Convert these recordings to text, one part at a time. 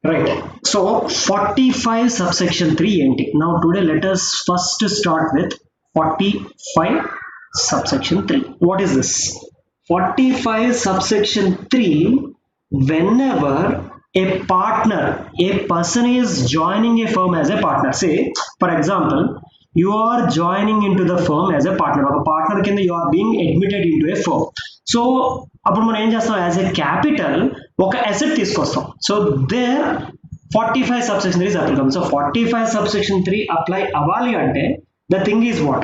Right. So 45 subsection 3 NT. Now today let us first start with 45 subsection 3. What is this? 45 subsection 3, whenever a partner, a person is joining a firm as a partner. Say, for example, you are joining into the firm as a partner. ఒక partner కింద you are being admitted into a firm. So అప్పుడు మనం ఏం చేస్తాం, as a capital ఒక asset తీసుకొస్తాం. So there 45 subsection 3 is applicable. So 45 subsection 3 apply అవ్వాలి అంటే the thing is what?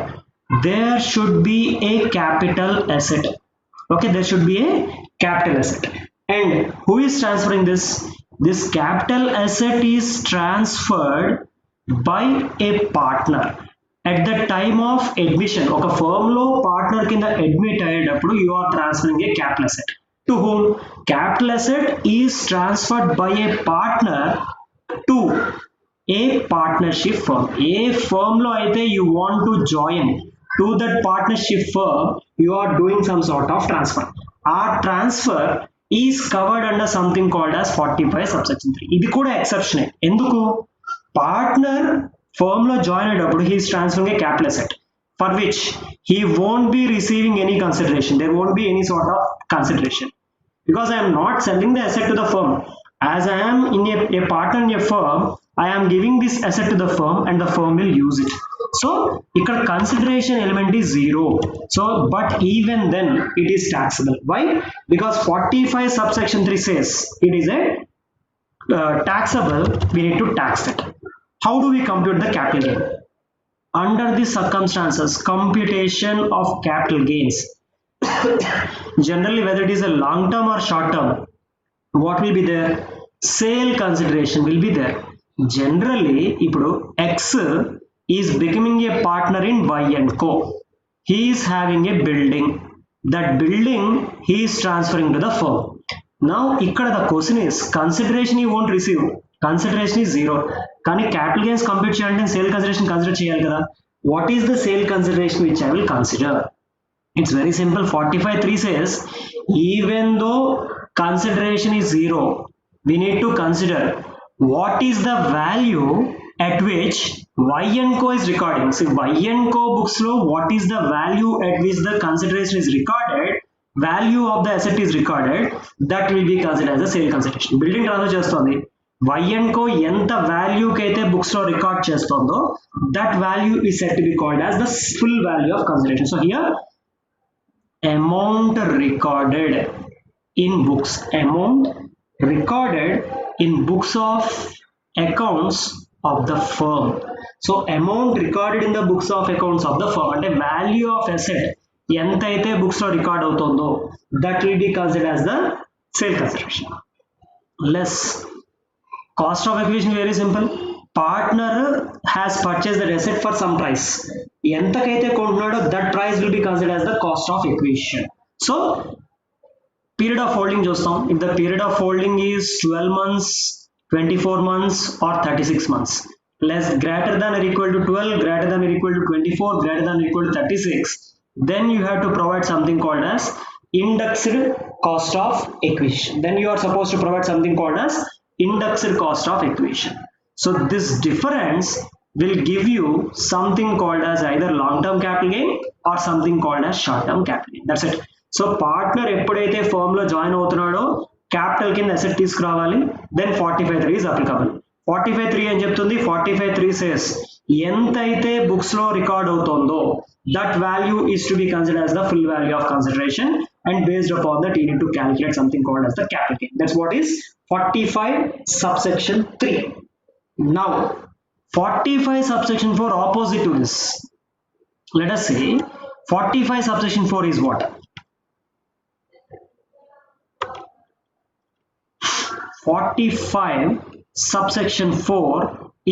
There should be a capital asset. Okay, there should be a capital asset. And who is transferring this? This capital asset is transferred by a partner at the time of admission. ఒక firm లో partner కింద admit అయ్యేటప్పుడు you are transferring a capital asset. To whom? Capital asset is transferred by a partner to a partnership firm. A firm లో అయితే you want to join to that partnership firm, you are doing some sort of transfer. Our transfer is covered under something called as 45 subsection 3. ఇది కూడా exception. ఎందుకు? Partner firm లో join అయ్యేటప్పుడు he is transferring a capital asset for which he won't be receiving any consideration. There won't be any sort of consideration because I am not selling the asset to the firm. As I am in a partner in a firm, I am giving this asset to the firm and the firm will use it. So ఇక్కడ consideration element is 0. So but even then it is taxable. Why? Because 45 subsection 3 says it is a taxable. We need to tax it. How do we compute the capital gain? Under the circumstances, computation of capital gains, generally whether it is a long term or short term, what will be there? Sale consideration will be there. Generally, ఇప్పుడు X is becoming a partner in Y and Co. He is having a building. That building he is transferring to the firm. Now, ఇక్కడ the question is consideration he won't receive. Consideration is 0. కానీ capital gains compute చేయాలంటే sale consideration consider చేయాలి కదా. What is the sale consideration which I will consider? It's very simple. 45(3) says even though consideration is 0, we need to consider what is the value at which Y and Co is recording. See, Y and Co books lo what is the value at which the consideration is recorded, value of the asset is recorded, that will be considered as a sale consideration. Building transfer చేస్తుంది, Y and Co ఎంత value కి అయితే books లో record చేస్తుందో that value is said to be called as the full value of consideration. So here amount recorded in books, amount recorded in books of accounts of the firm. So amount recorded in the books of accounts of the firm అంటే value of asset ఎంత అయితే books లో record అవుతుందో that will be considered as the sale consideration. Less cost of acquisition, very simple. Partner has purchased the asset for some price. ఎంతకైతే కొంటున్నాడో that price will be considered as the cost of acquisition. So period of holding చూస్తాం. If the period of holding is 12 months, 24 months or 36 months, less greater than or equal to 12, greater than or equal to 24, greater than or equal to 36, then you have to provide something called as indexed cost of acquisition. Then you are supposed to provide something called as indexed cost of acquisition. So this difference will give you something called as either long-term capital gain or something called as short-term capital gain. That's it. So partner ఎప్పుడైతే firm లో join అవుతున్నాడో capital కింద asset తీసుకురావాలి, then 45(3) is applicable. 45(3) అని చెప్తుంది. 45(3) says ఎంతైతే books లో record అవుతుందో that value is to be considered as the full value of consideration, and based upon that you need to calculate something called as the capital gain. That's what is 45 subsection 3. Now 45 subsection 4 opposite to this. Let us say 45 subsection 4 is what? 45 subsection 4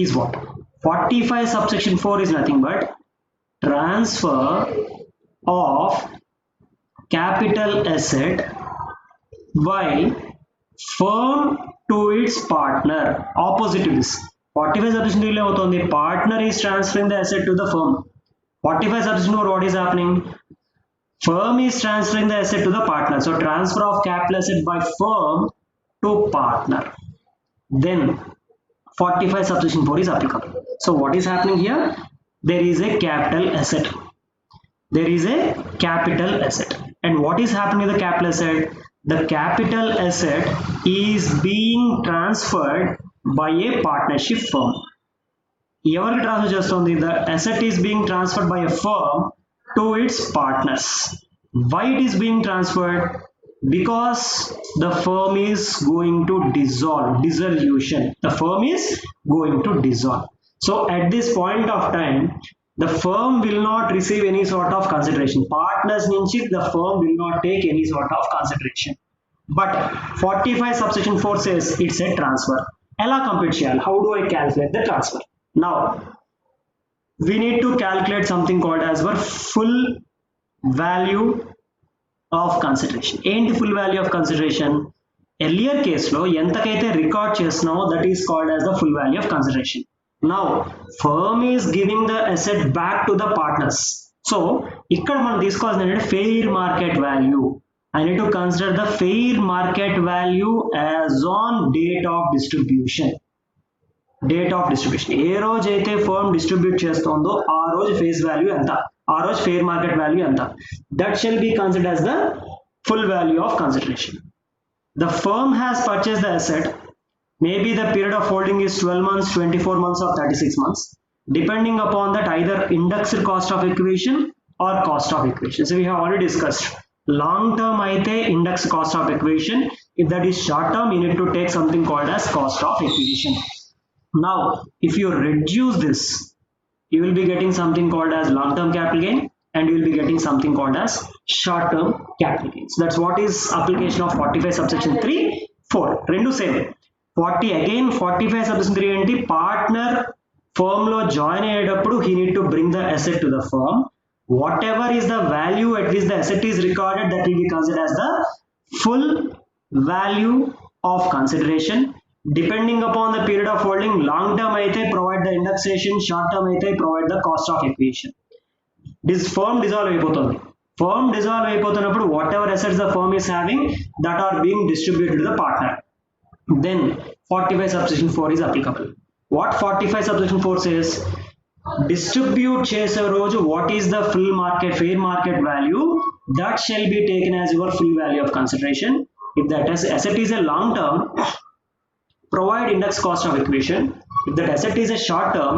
is what? 45 subsection 4 is nothing but transfer of capital asset by firm to its partner. Opposite to this. 45 subsection 3 అవుతుంది, partner is transferring the asset to the firm. 45 subsection 4, what is happening? Firm is transferring the asset to the partner. So transfer of capital asset by firm to partner. then 45 subsection 4 is applicable. So what is happening here? There is a capital asset. There is a capital asset. And what is happening with the capital asset? The capital asset is being transferred by a partnership firm. ఎవరికి transfer చేస్తుంది? The asset is being transferred by a firm to its partners. Why it is being transferred? Because the firm is going to dissolution. The firm is going to dissolve. So at this point of time, the firm will not receive any sort of consideration. Partners nunchi the firm will not take any sort of consideration. But 45 subsection 4 says it's a transfer. Ela compute cheyali? How do I calculate the transfer? Now we need to calculate something called as our full value of consideration. ఏంటి full value of consideration? Earlier case లో ఎంతకైతే record చేస్తున్నామో that is called as the full value of consideration. Now firm is giving the asset back to the partners. So ఇక్కడ మనం తీసుకోవాల్సింది ఏంటంటే fair market value. I need to consider the fair market value as on date of distribution. Date of distribution. ఏ రోజు అయితే firm distribute చేస్తుందో ఆ రోజు face value ఎంత, ఆ రోజు fair market value ఎంత. That shall be considered as the full value of consideration. The firm has purchased the asset. Maybe the period of holding is 12 months, 24 months or 36 months, depending upon that either indexed cost of acquisition or cost of acquisition. So we have already discussed. Long term aithe indexed cost of acquisition. If that is short term, you need to take something called as cost of acquisition. Now, if you reduce this, you will be getting something called as long term capital gain, and you will be getting something called as short term capital gain. So that's what is application of 45 subsection 3, 4. Rendu same. 40 again 45 subsection 3 ఏంటి? Partner firm లో join అయ్యేటప్పుడు he need to bring the asset to the firm. Whatever is the value at which the asset is recorded, that will be considered as the full value of consideration. Depending upon the period of holding, long term అయితే provide the indexation, short term అయితే provide the cost of acquisition. This firm dissolve అయిపోతుంది. Firm dissolve అయిపోతున్నప్పుడు whatever assets the firm is having, that are being distributed to the partner. Then 45 subsection 4 is applicable. What 45 subsection 4 says? Distribute చేసే రోజు what is the full market fair market value, that shall be taken as your full value of consideration. If that asset is a long term, provide index cost of acquisition. If that asset is a short term,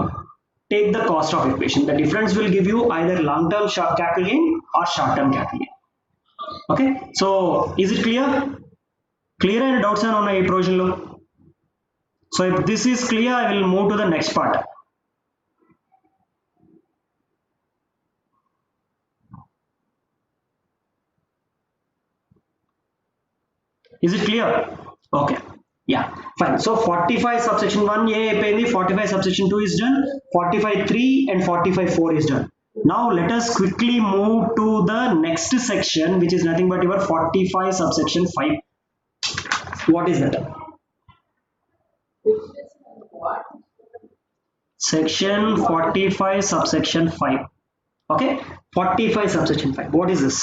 take the cost of acquisition. The difference will give you either long term capital gain or short term capital gain. Okay, so is it clear? Clear and doubts are on a provision law. So if this is clear, I will move to the next part. Is it clear? Okay, yeah, fine. So 45 subsection 1 A అయిపోయింది, 45 subsection 2 is done, 45 3 and 45 4 is done. Now let us quickly move to the next section, which is nothing but your 45 subsection 5. What is that? Section 45 subsection 5. Okay, 45 subsection 5. What is this?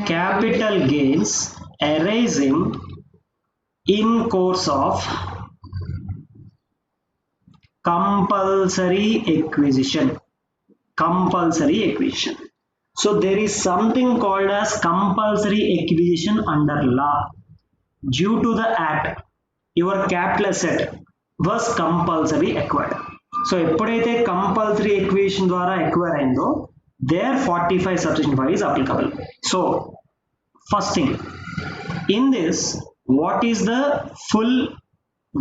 Capital gains arising in course of compulsory acquisition. Compulsory acquisition. So there is something called as compulsory acquisition under law. Due to the act, your capital asset was compulsory acquired. So ఎప్పుడైతే compulsory acquisition ద్వారా acquire అయిందో, there 45 subsection 5 is applicable. So first thing, in this, what is the full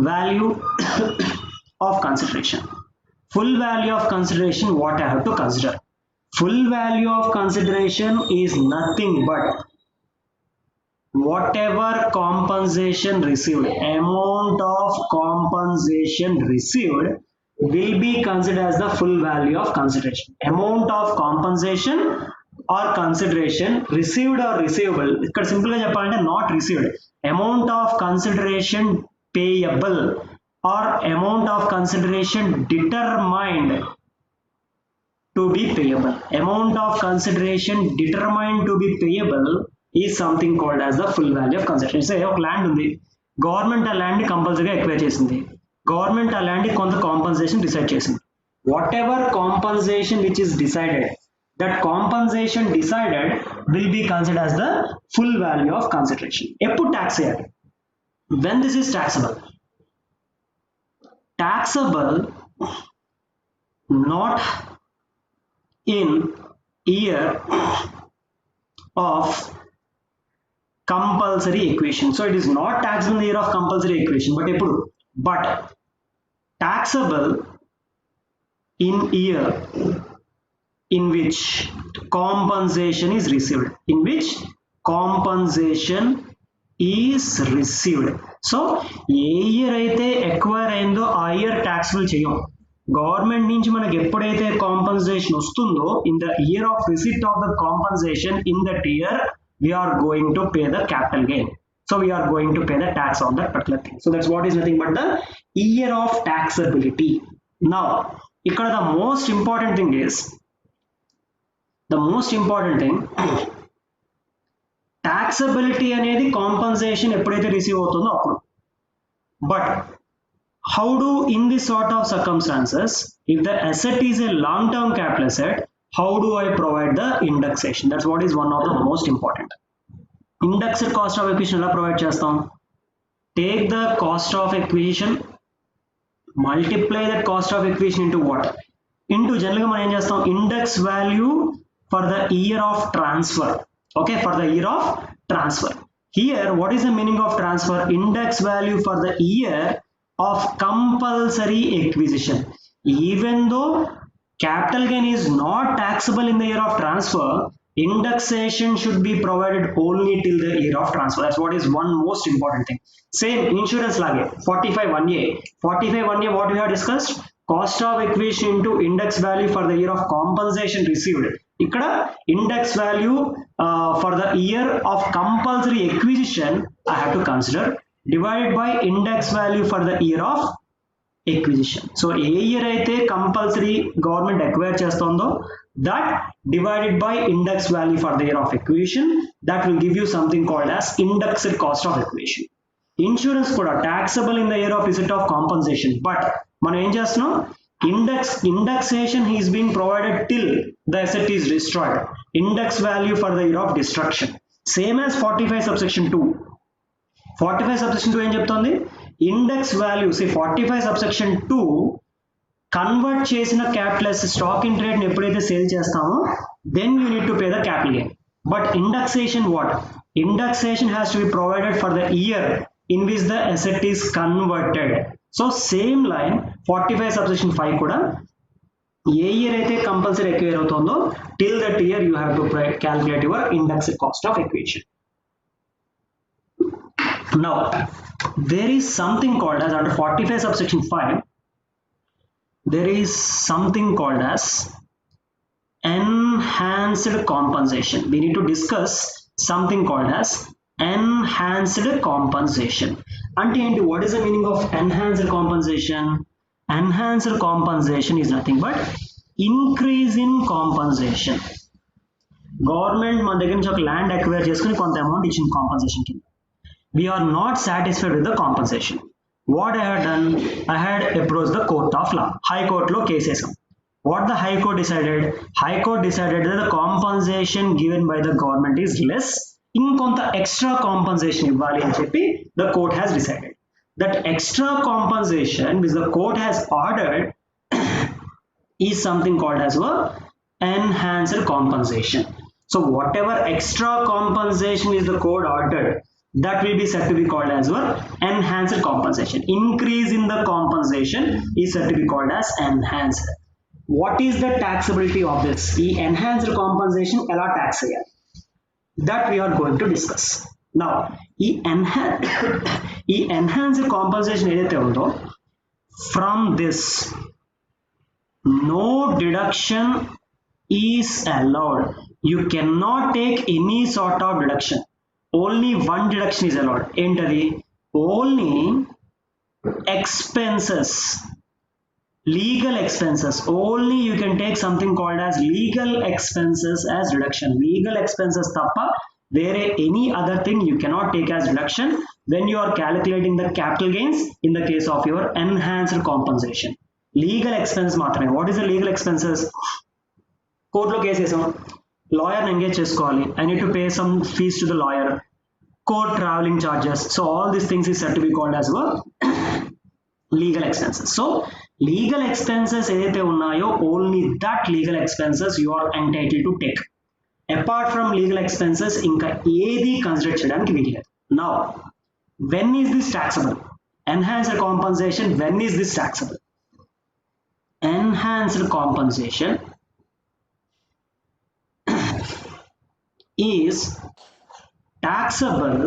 value of consideration? Full value of consideration, what I have to consider? Full value of consideration is nothing but whatever compensation received, amount of compensation received will be considered as the full value of consideration. Amount of compensation or consideration received or receivable, ఇక్కడ simple గా చెప్పాలంటే not received, amount of consideration payable or amount of consideration determined to be payable. Amount of consideration determined to be payable is something called as the full value of consideration. Say ఒక land ఉంది, government ఆ land ని కంపల్సరీగా acquire చేసింది, government ఆ land కి కొంత compensation decide చేసింది. What ever compensation which is decided, that compensation decided will be considered as the full value of consideration. ఎప్పుడు ట్యాక్స్ చేయాలి? when this is taxable not in year of compulsory acquisition. So it is not taxed in the year of compulsory acquisition, but taxable in year in which compensation is received, in which compensation is received. So A year అయితే acquire అయిందో ఆ year taxable చేయం. Government నుంచి మనకి ఎప్పుడైతే compensation వస్తుందో, in the year of receipt of the compensation in that year we are going to pay the capital gain. So we are going to pay the tax on that particular thing. So that's what is nothing but the year of taxability. Now ఇక్కడ the most important thing taxability అనేది compensation ఎప్పుడైతే receive అవుతుందో అప్పుడు. But how do, in this sort of circumstances, if the asset is a long term capital asset, how do I provide the indexation? That's what is one of the most important. Indexed cost of acquisition ఎలా provide చేస్తాం? Take the cost of acquisition, multiply that cost of acquisition into what? Into generally మనం ఏం చేస్తాం? Index value for the year of transfer. Okay, for the year of transfer. Here, what is the meaning of transfer? Index value for the year of compulsory acquisition. Even though capital gain is not taxable in the year of transfer, indexation should be provided only till the year of transfer. That's what is one most important thing. Same insurance lage 45(1)(a). 45(1)(a) what we have discussed? Cost of acquisition into index value for the year of compensation received. ఇక్కడ index value for the year of compulsory acquisition I have to consider, divided by index value for the year of acquisition. So A year అయితే compulsory government acquire చేస్తుందో that divided by index value for the year of acquisition, that will give you something called as indexed cost of acquisition. Insurance కూడా taxable in the year of receipt of compensation, but మనం ఏం చేస్తున్నాం? Indexation is being provided till the asset is destroyed. Index value for the year of destruction. Same as 45 subsection 2. 45 subsection 2 ఏం చెప్తోంది? Index value, say 45 subsection 2 convert చేసిన capital stock in trade ని ఎప్పుడైతే sale చేస్తామో then you need to pay the capital gain. But indexation what? Indexation has to be provided for the year in which the asset is converted. So same line 45 subsection 5 కూడా ఏ year అయితే compulsory acquire అవుతుందో till that year you have to calculate your indexed cost of acquisition. Now there is something called as, under 45 subsection 5, there is something called as enhanced compensation. We need to discuss something called as enhanced compensation. Ante enti, what is the meaning of enhanced compensation? Enhanced compensation is nothing but increase in compensation. Government మన దగ్గర నుంచి ఒక land acquire చేసుకుని కొంత amount ఇచ్చిన compensation కింద. We are not satisfied with the compensation. What I had done, I had approached the court of law. High court lo case esam. What the high court decided? High court decided that the compensation given by the government is less. Inkonta extra compensation ivvali ani cheppi the court has decided. That extra compensation which the court has ordered is something called as enhanced compensation. So whatever extra compensation is the court ordered, that will be said to be called as enhanced compensation. Increase in the compensation is said to be called as enhanced. What is the taxability of this? The enhanced compensation ela tax cheyali, that we are going to discuss. Now ఈ enhanced compensation ఏదైతే ఉందో, from this no deduction is allowed. You cannot take any sort of deduction. Only one deduction is allowed. Entity only expenses, legal expenses. Only you can take something called as legal expenses as deduction. Legal expenses tappa, there any other thing you cannot take as deduction when you are calculating the capital gains in the case of your enhanced compensation. Legal expense మాత్రమే. What is the legal expenses? కోర్టులో case వేసాం, లాయర్ని engage చేసుకోవాలి, I need to pay some fees to the lawyer, court traveling charges, so all these things is said to be called as well legal expenses. So legal expenses ఏదైతే ఉన్నాయో only that legal expenses you are entitled to take. Apart from legal expenses ఇంకా ఏది consider చేయడానికి వీల్లేదు. Now when is this taxable? Enhanced compensation, when is this taxable? Enhanced compensation is taxable,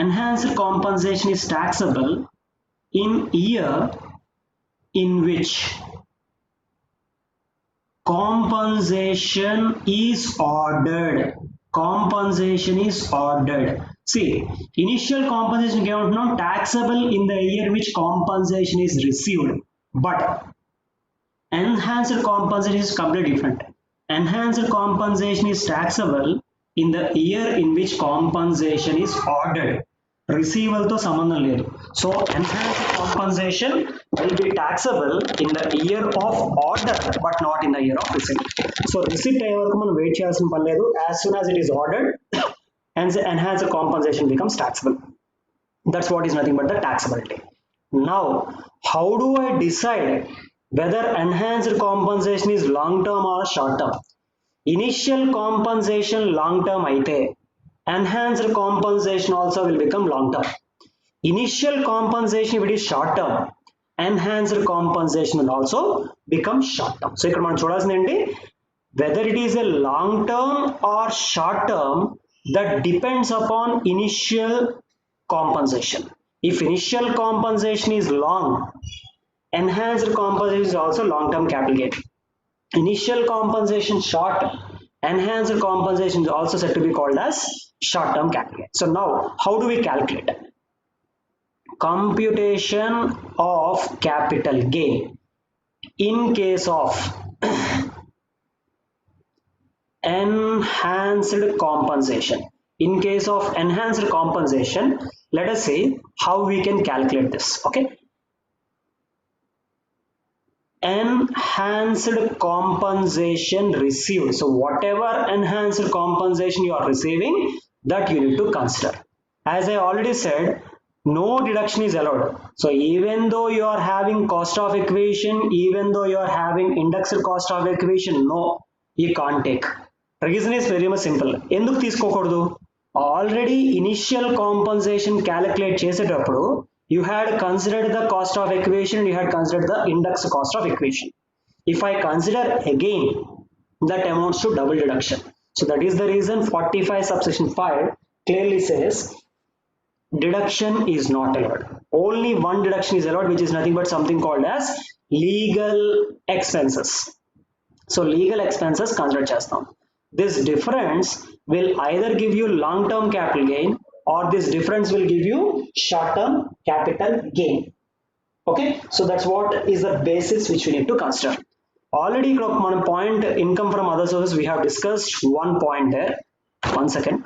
enhanced compensation is taxable in year in which compensation is ordered. Compensation is ordered. See, initial compensation not taxable in the year in which compensation is received, but enhanced compensation is completely different. Enhanced compensation is taxable in the year in which compensation is ordered. Receivable to సంబంధం లేదు. So enhanced compensation will be taxable in the year of order but not in the year of receipt. So receipt అయ్యే వరకు మనం wait చేయాల్సిన పని లేదు. As soon as it is ordered, enhanced compensation becomes taxable. That's what is nothing but the taxability. Now how do I decide whether enhanced compensation is long term or short term? Initial compensation long term aithe enhanced compensation also will become long term. Initial compensation if it is short term, enhanced compensation will also become short term. So ఇక్కడ మనం చూడాల్సింది ఏంటి, whether it is a long term or short term, that depends upon initial compensation. If initial compensation is long, enhanced compensation is also long term capital gain. Initial compensation short, enhanced compensation is also said to be called as short term capital gain. So now how do we calculate? Computation of capital gain in case of enhanced compensation. In case of enhanced compensation, let us see how we can calculate this. Okay, enhanced compensation received. So whatever enhanced compensation you are receiving, that you need to consider. As I already said, no deduction is allowed. So even though you are having cost of acquisition, even though you are having indexed cost of acquisition, no, you can't take. Reason is very much simple. ఎందుకు తీసుకోకూడదు? Already initial compensation calculate చేసేటప్పుడు you had considered the cost of acquisition, you had considered the indexed cost of acquisition. If I consider again, that amounts to double deduction. So that is the reason 45 subsection 5 clearly says deduction is not allowed. Only one deduction is allowed, which is nothing but something called as legal expenses. So legal expenses consider chestam. This difference will either give you long term capital gain or this difference will give you short term capital gain. Okay, so that's what is the basis which we need to consider. Already one point, income from other sources, we have discussed one point there. One second.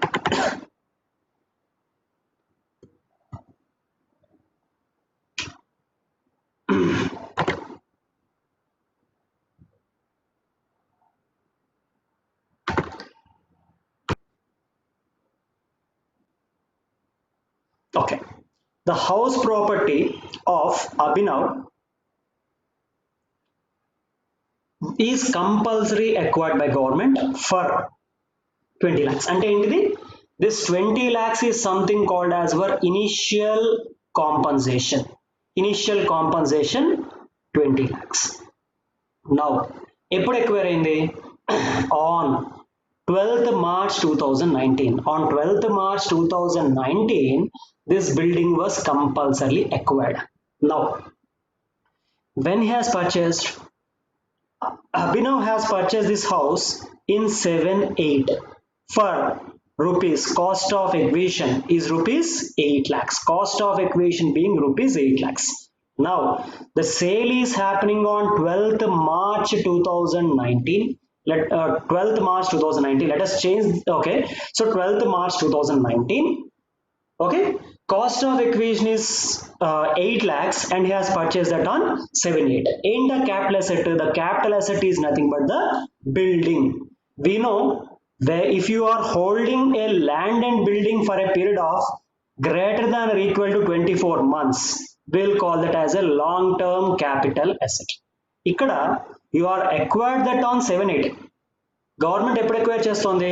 Okay, the house property of Abhinav is compulsory acquired by government for 20 lakhs. And this 20 lakhs is something called as our initial compensation. Initial compensation 20 lakhs. Now, ఎప్పుడు acquire అయింది? On 12th March 2019. On 12th March 2019, this building was compulsorily acquired. Now, when he has purchased, Abhinav has purchased this house in 7-8 for rupees. Cost of acquisition is rupees 8 lakhs. Cost of acquisition being rupees 8 lakhs. Now, the sale is happening on 12th March 2019. 12th March 2019. Let us change. Okay, so 12th March 2019. Okay, Cost of acquisition is 8 lakhs and he has purchased that on 7/8. In the capital asset is nothing but the building. We know where if you are holding a land and building for a period of greater than or equal to 24 months, we'll call that as a long-term capital asset. Ikkada, you are acquired that on 7/8. Government ఎప్పుడు acquire చేస్తోంది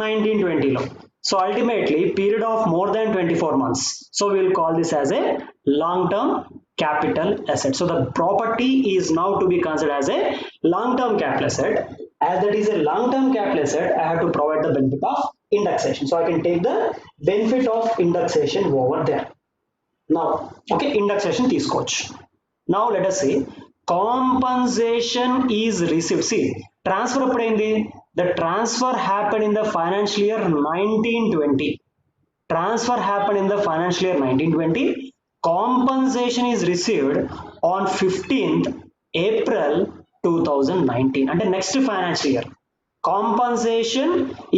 1920లో so ultimately period of more than 24 months so will call this as a long term capital asset. So the property is now to be considered as a long term capital asset. As that is a long term capital asset, I have to provide the benefit of indexation. So I can take the benefit of indexation over there. Now, okay, indexation తీసుకోవచ్చు. Now let us say compensation is received. See, transfer ఎప్పుడైంది? The transfer happened in the financial year 1920. Transfer happened in the financial year 1920. Compensation is received on 15th April 2019. And the next financial year, compensation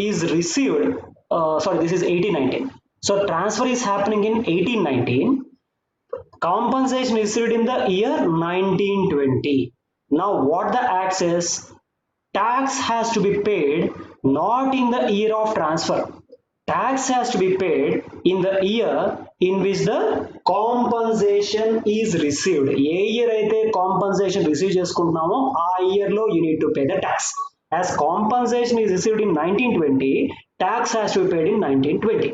is received. Sorry, this is 1819. So transfer is happening in 1819. Compensation received in the year 1920. Now what the act says? Tax has to be paid not in the year of transfer. Tax has to be paid in the year in which the compensation is received. A year అయితే compensation receive చేసుకుంటున్నామో ఆ year లో you need to pay the tax. As compensation is received in 1920, tax has to be paid in 1920.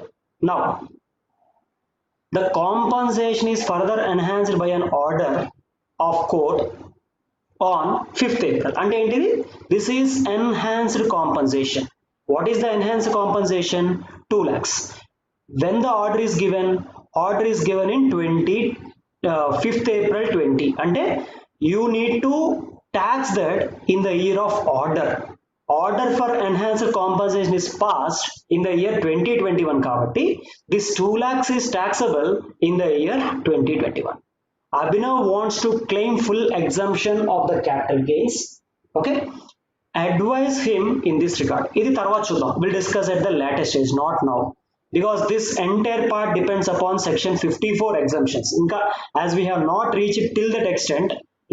Now, the compensation is further enhanced by an order of court on 5th April. అంటే ఏంటిది? This is enhanced compensation. What is the enhanced compensation? 2 lakhs. When the order is given in 5th April 20. అంటే you need to tax that in the year of order. Order for enhanced compensation is passed in the year 2021 కాబట్టి this 2 lakhs is taxable in the year 2021. Abhinav wants to claim full exemption of the capital gains. Okay, advise him in this regard. Idi tarvata chuddam. We'll discuss at the later stage, not now, because this entire part depends upon section 54 exemptions. Inka, as we have not reached till that extent,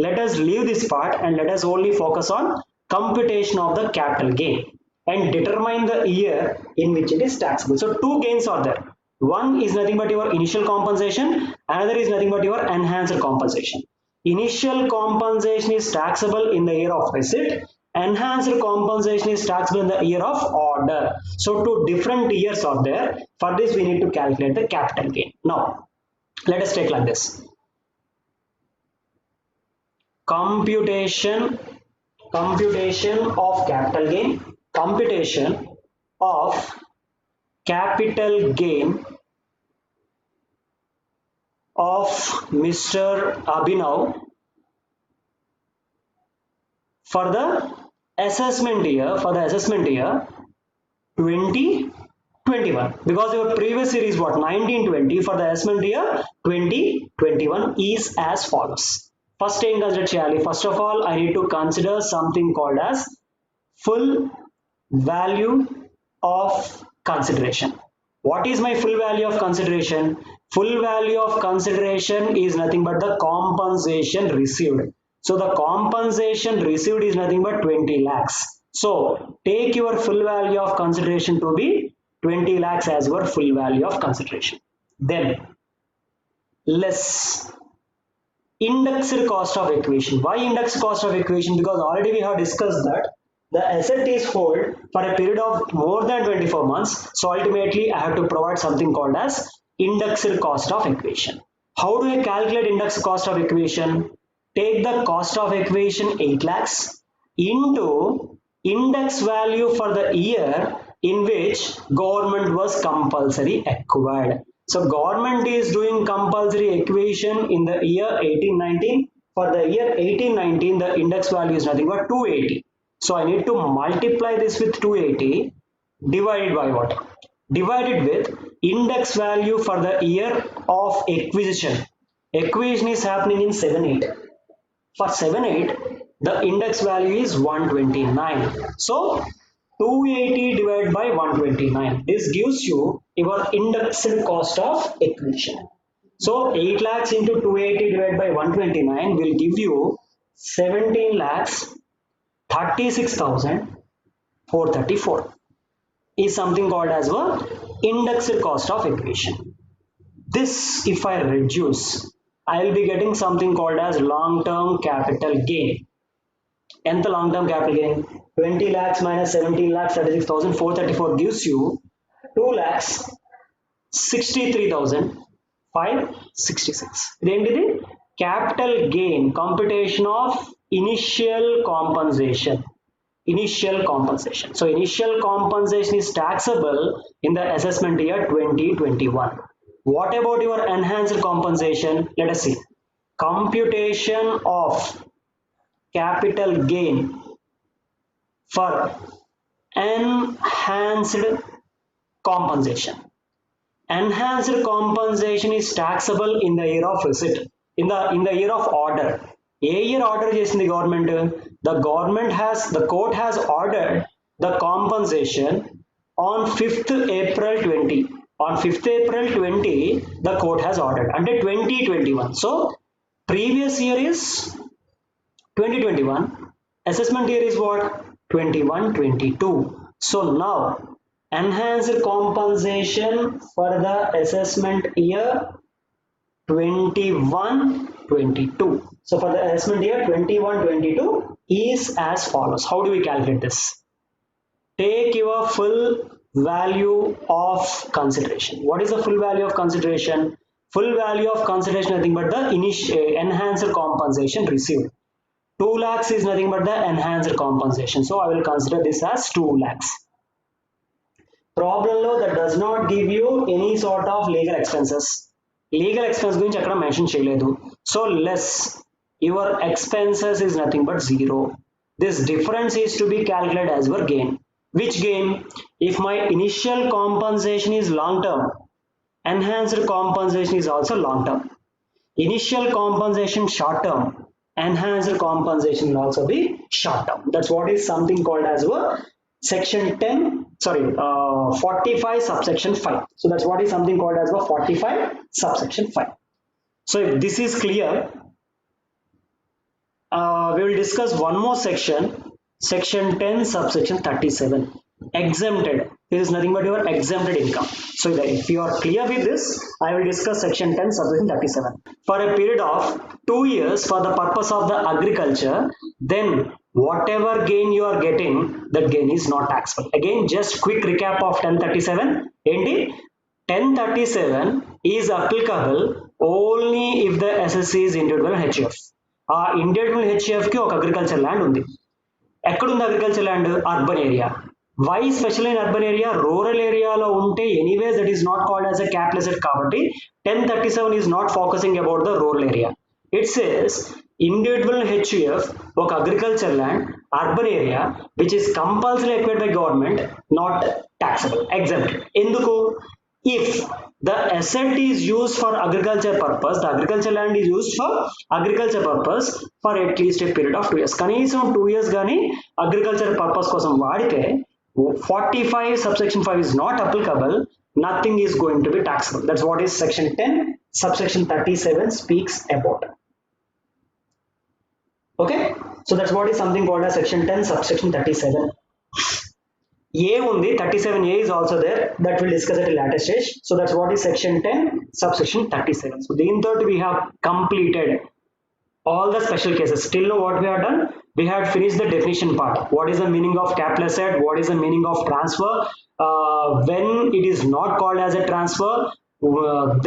let us leave this part and let us only focus on computation of the capital gain and determine the year in which it is taxable. So two gains are there. One is nothing but your initial compensation, another is nothing but your enhanced compensation. Initial compensation is taxable in the year of receipt, enhanced compensation is taxable in the year of order. So two different years are there. For this we need to calculate the capital gain. Now let us take like this. Computation of capital gain. Computation of capital gain of Mr. Abhinav for the assessment year 2021, because your previous year is what, 1920. For the assessment year 2021 is as follows. First ఏం consider చేయాలి? First of all, I need to consider something called as full value of consideration. What is my full value of consideration? Full value of consideration is nothing but the compensation received. So the compensation received is nothing but 20 lakhs. So take your full value of consideration to be 20 lakhs as your full value of consideration. Then less indexed cost of acquisition. Why indexed cost of acquisition? Because already we have discussed that the asset is held for a period of more than 24 months. So ultimately I have to provide something called as indexed cost of acquisition. How do I calculate indexed cost of acquisition? Take the cost of acquisition 8 lakhs into index value for the year in which government was compulsory acquired. So government is doing compulsory acquisition in the year 1819. For the year 1819, the index value is nothing but 280. So I need to multiply this with 280 divided by what? Divided with index value for the year of acquisition. Acquisition is happening in 7/8. For 7/8, the index value is 129. So 280 divided by 129. This gives you your indexed cost of acquisition. So 8 lakhs into 280 divided by 129 will give you 17 lakhs 36,434 is something called as a indexed cost of acquisition. This, if I reduce, I will be getting something called as long-term capital gain. And the long-term capital gain, 20 lakhs minus 17 lakhs 36,434 gives you 2 lakhs 63,566. Then capital gain, computation of initial compensation. Initial compensation. So initial compensation is taxable in the assessment year 2021. What about your enhanced compensation? Let us see. Computation of capital gain for enhanced compensation. Enhanced compensation is taxable in the year of receipt, in the year of order. A year order in the government. The court has ordered the compensation on 5th April 20. On 5th April 20, the court has ordered until 2021. So previous year is 2021. Assessment year is what? 21-22. So now enhanced compensation for the assessment year 21-22. So for the assessment year 21-22 is as follows. How do we calculate this? Take your full value of consideration. What is the full value of consideration? Full value of consideration nothing but the enhanced compensation received. 2 lakhs is nothing but the enhanced compensation. So I will consider this as 2 lakhs. Problem law that does not give you any sort of legal expenses. Legal expense guరించి అక్కడ mention చేయలేదు. So less your expenses is nothing but 0. This difference is to be calculated as your gain. Which gain? If my initial compensation is long term, enhanced compensation is also long term. Initial compensation short term, enhanced compensation will also be short term. That's what is something called as a section 45 subsection 5. So that's what is something called as a 45 subsection 5. So if this is clear, we will discuss one more section, section 10 subsection 37, exempted. This is nothing but your exempted income. So if you are clear with this, I will discuss section 10 subsection 37. For a period of 2 years for the purpose of the agriculture, then whatever gain you are getting, that gain is not taxable. Again, just quick recap of 1037. Enti 1037 is applicable only if the SSC is individual HF. Individual HF ki oka agriculture land undi. ఎక్కడుంది agriculture land? Urban area. Why special in urban area? Rural ఏరియాలో ఉంటే anyways that is not called as a capital asset కాబట్టి 1037 is not focusing about the rural area. It says individual HUF ఒక agriculture land urban area which is compulsory acquired by government not taxable, exempted. ఎందుకు? If the asset is used for agriculture purpose, the agriculture land is used for agriculture purpose for at least a period of 2 years. కనీసం 2 years గానీ agriculture purpose కోసం వాడితే 45 subsection 5 is not applicable. Nothing is going to be taxable. That's what is section 10 subsection 37 speaks about. Okay, so that's what is something called as section 10 subsection 37. A undi 37A is also there, that we'll discuss at a later stage. So that's what is section 10 subsection 37. So in third we have completed all the special cases. Still now what we have done, we had finished the definition part. What is the meaning of capital asset? What is the meaning of transfer? When it is not called as a transfer.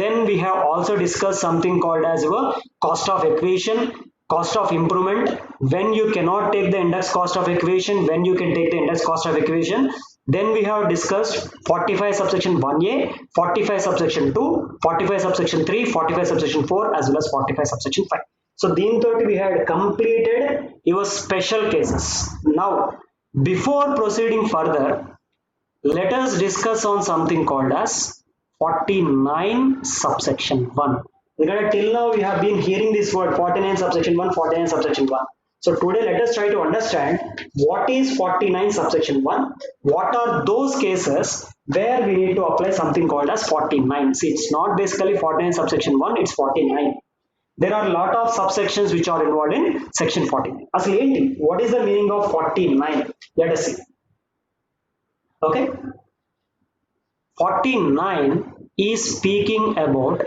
Then we have also discussed something called as a cost of acquisition, cost of improvement, when you cannot take the index cost of acquisition, when you can take the index cost of acquisition. Then we have discussed 45 subsection 1A, 45 subsection 2, 45 subsection 3, 45 subsection 4 as well as 45 subsection 5. So దీంతో we had completed your special cases. Now before proceeding further, let us discuss on something called as 49 subsection 1. Because till now we have been hearing this word 49 subsection 1, 49 subsection 1. So today let us try to understand what is 49 subsection 1, what are those cases where we need to apply something called as 49. See, it's not basically 49 subsection 1, it's 49. There are a lot of subsections which are involved in section 49. Asli enti, what is the meaning of 49? Let us see. Okay, 49 is speaking about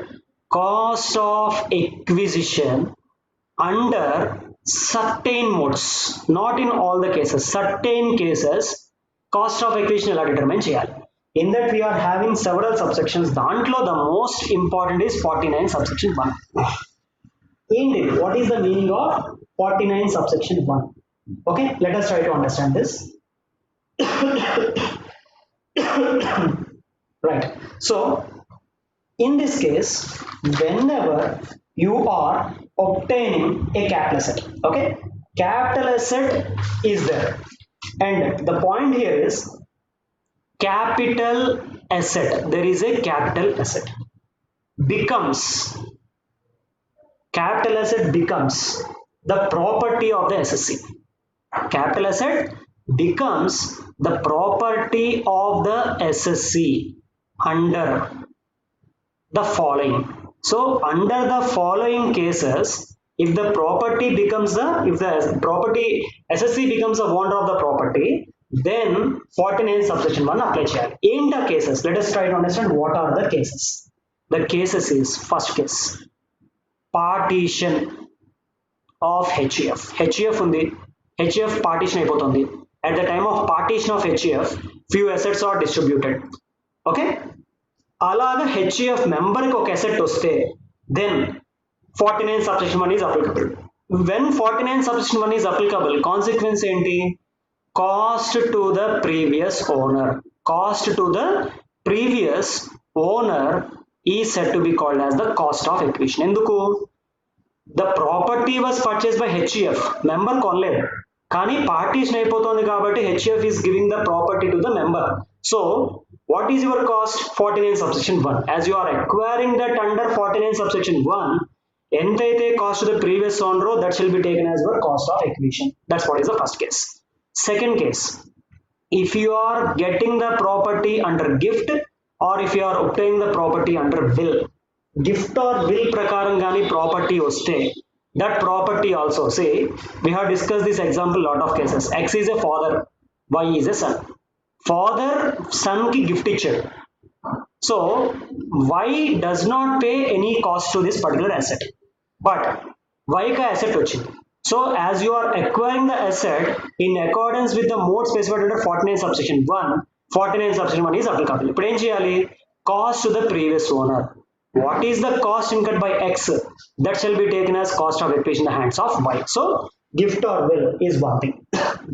cost of acquisition under certain modes, not in all the cases, certain cases cost of acquisition ఎలా determine చేయాలి. In that we are having several subsections. దాంట్లో the most important is 49 subsection 1. What is the meaning of 49 subsection 1? Okay, let us try to understand this. Right, so in this case, whenever you are obtaining a capital asset, okay, capital asset is there, and the point here is capital asset, there is a capital asset becomes the property of the SSC. Capital asset becomes the property of the SSC under the following. So under the following cases, if the property becomes if the property SSC becomes the owner of the property, then 49 subsection 1 apply cheyali. In the cases, let us try to understand what are the cases. The cases is, first case, partition of HEF. HEF undi, HEF partition అయిపోతుంది. At the time of partition of HEF, few assets are distributed. Okay, అలాగా HEF మెంబర్కి ఒక asset వస్తే then 49 subsection 1 is applicable. When 49 subsection 1 is applicable, consequence ఏంటి? Cost to the previous owner. Cost to the previous owner is said to be called as the cost of acquisition. ఎందుకు? The property was purchased by HEF. Member కొనలేదు, కానీ partition అయిపోతుంది కాబట్టి HEF is giving the property to the member. So what is your cost? 49 subsection 1. As you are acquiring that under 49 subsection 1, enthaythe cost to the previous owner, that shall be taken as your cost of acquisition. That's what is the first case. Second case, if you are getting the property under gift, or if you are obtaining the property under will, gift or will prakaram gani property vaste, that property also, say we have discussed this example lot of cases. X is a father, Y is a son. Father son ki gift ichchadu, so Y does not pay any cost to this particular asset, but Y ka asset vachindi. So as you are acquiring the asset in accordance with the mode specified under 49 subsection 1, 49 subsection 1 is applicable. Ippudu em cheyali? Cost to the previous owner. What is the cost incurred by X? That shall be taken as cost of acquisition in the hands of Y. So gift or will is one thing.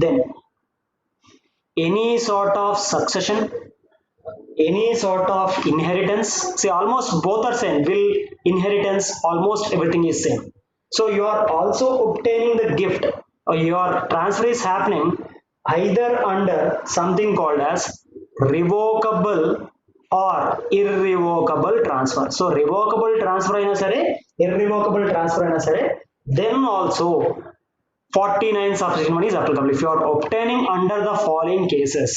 Then any sort of succession, any sort of inheritance, see almost both are same, will, inheritance, almost everything is same. So you are also obtaining the gift, or your transfer is happening either under something called as revocable or irrevocable transfer. So revocable transfer aina sare, irrevocable transfer aina sare, then also 49 subsection 1 is applicable. If you are obtaining under the following cases,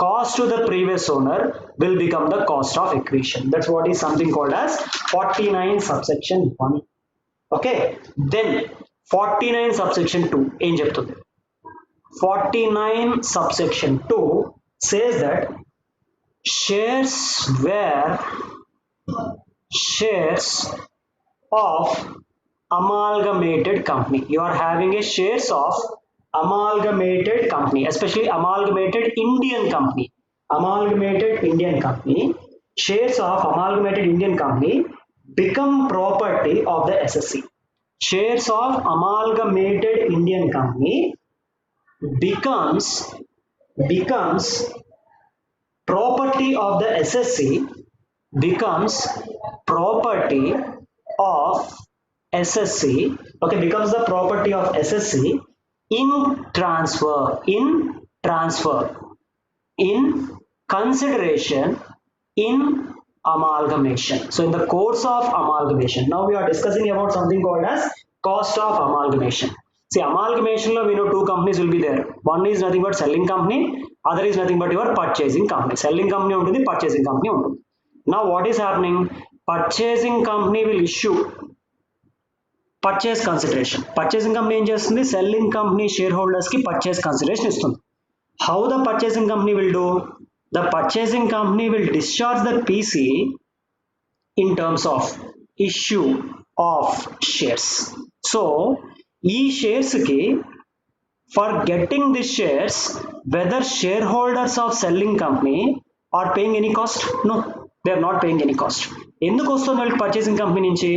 cost to the previous owner will become the cost of acquisition. That's what is something called as 49 subsection 1. Okay, then 49 subsection 2 em cheptundi? 49 subsection 2 says that shares of amalgamated company. You are having a shares of amalgamated company, especially amalgamated Indian company. Amalgamated Indian company, shares of amalgamated Indian company become property of the SSC. Shares of amalgamated Indian company becomes property of the SSC, becomes property of SSC, okay, becomes the property of SSC in consideration in amalgamation. So in the course of amalgamation, now we are discussing about something called as cost of amalgamation. See, amalgamation lo we know two companies will be there. One is nothing but selling company, other is nothing but your purchasing company. Selling company ఉంటుంది, purchasing company ఉంటుంది. Now what is happening? Purchasing company will issue purchase consideration. Purchasing company ఏం చేస్తుంది? Selling company shareholders కి purchase consideration ఇస్తుంది. How the purchasing company will do? The purchasing company will discharge the PC in terms of issue of shares. So ఈ shares కి for getting these shares, whether shareholders of selling company are paying any cost? No, they are not paying any cost. ఎందుకు వస్తుంది వాళ్ళకి purchasing company నుంచి?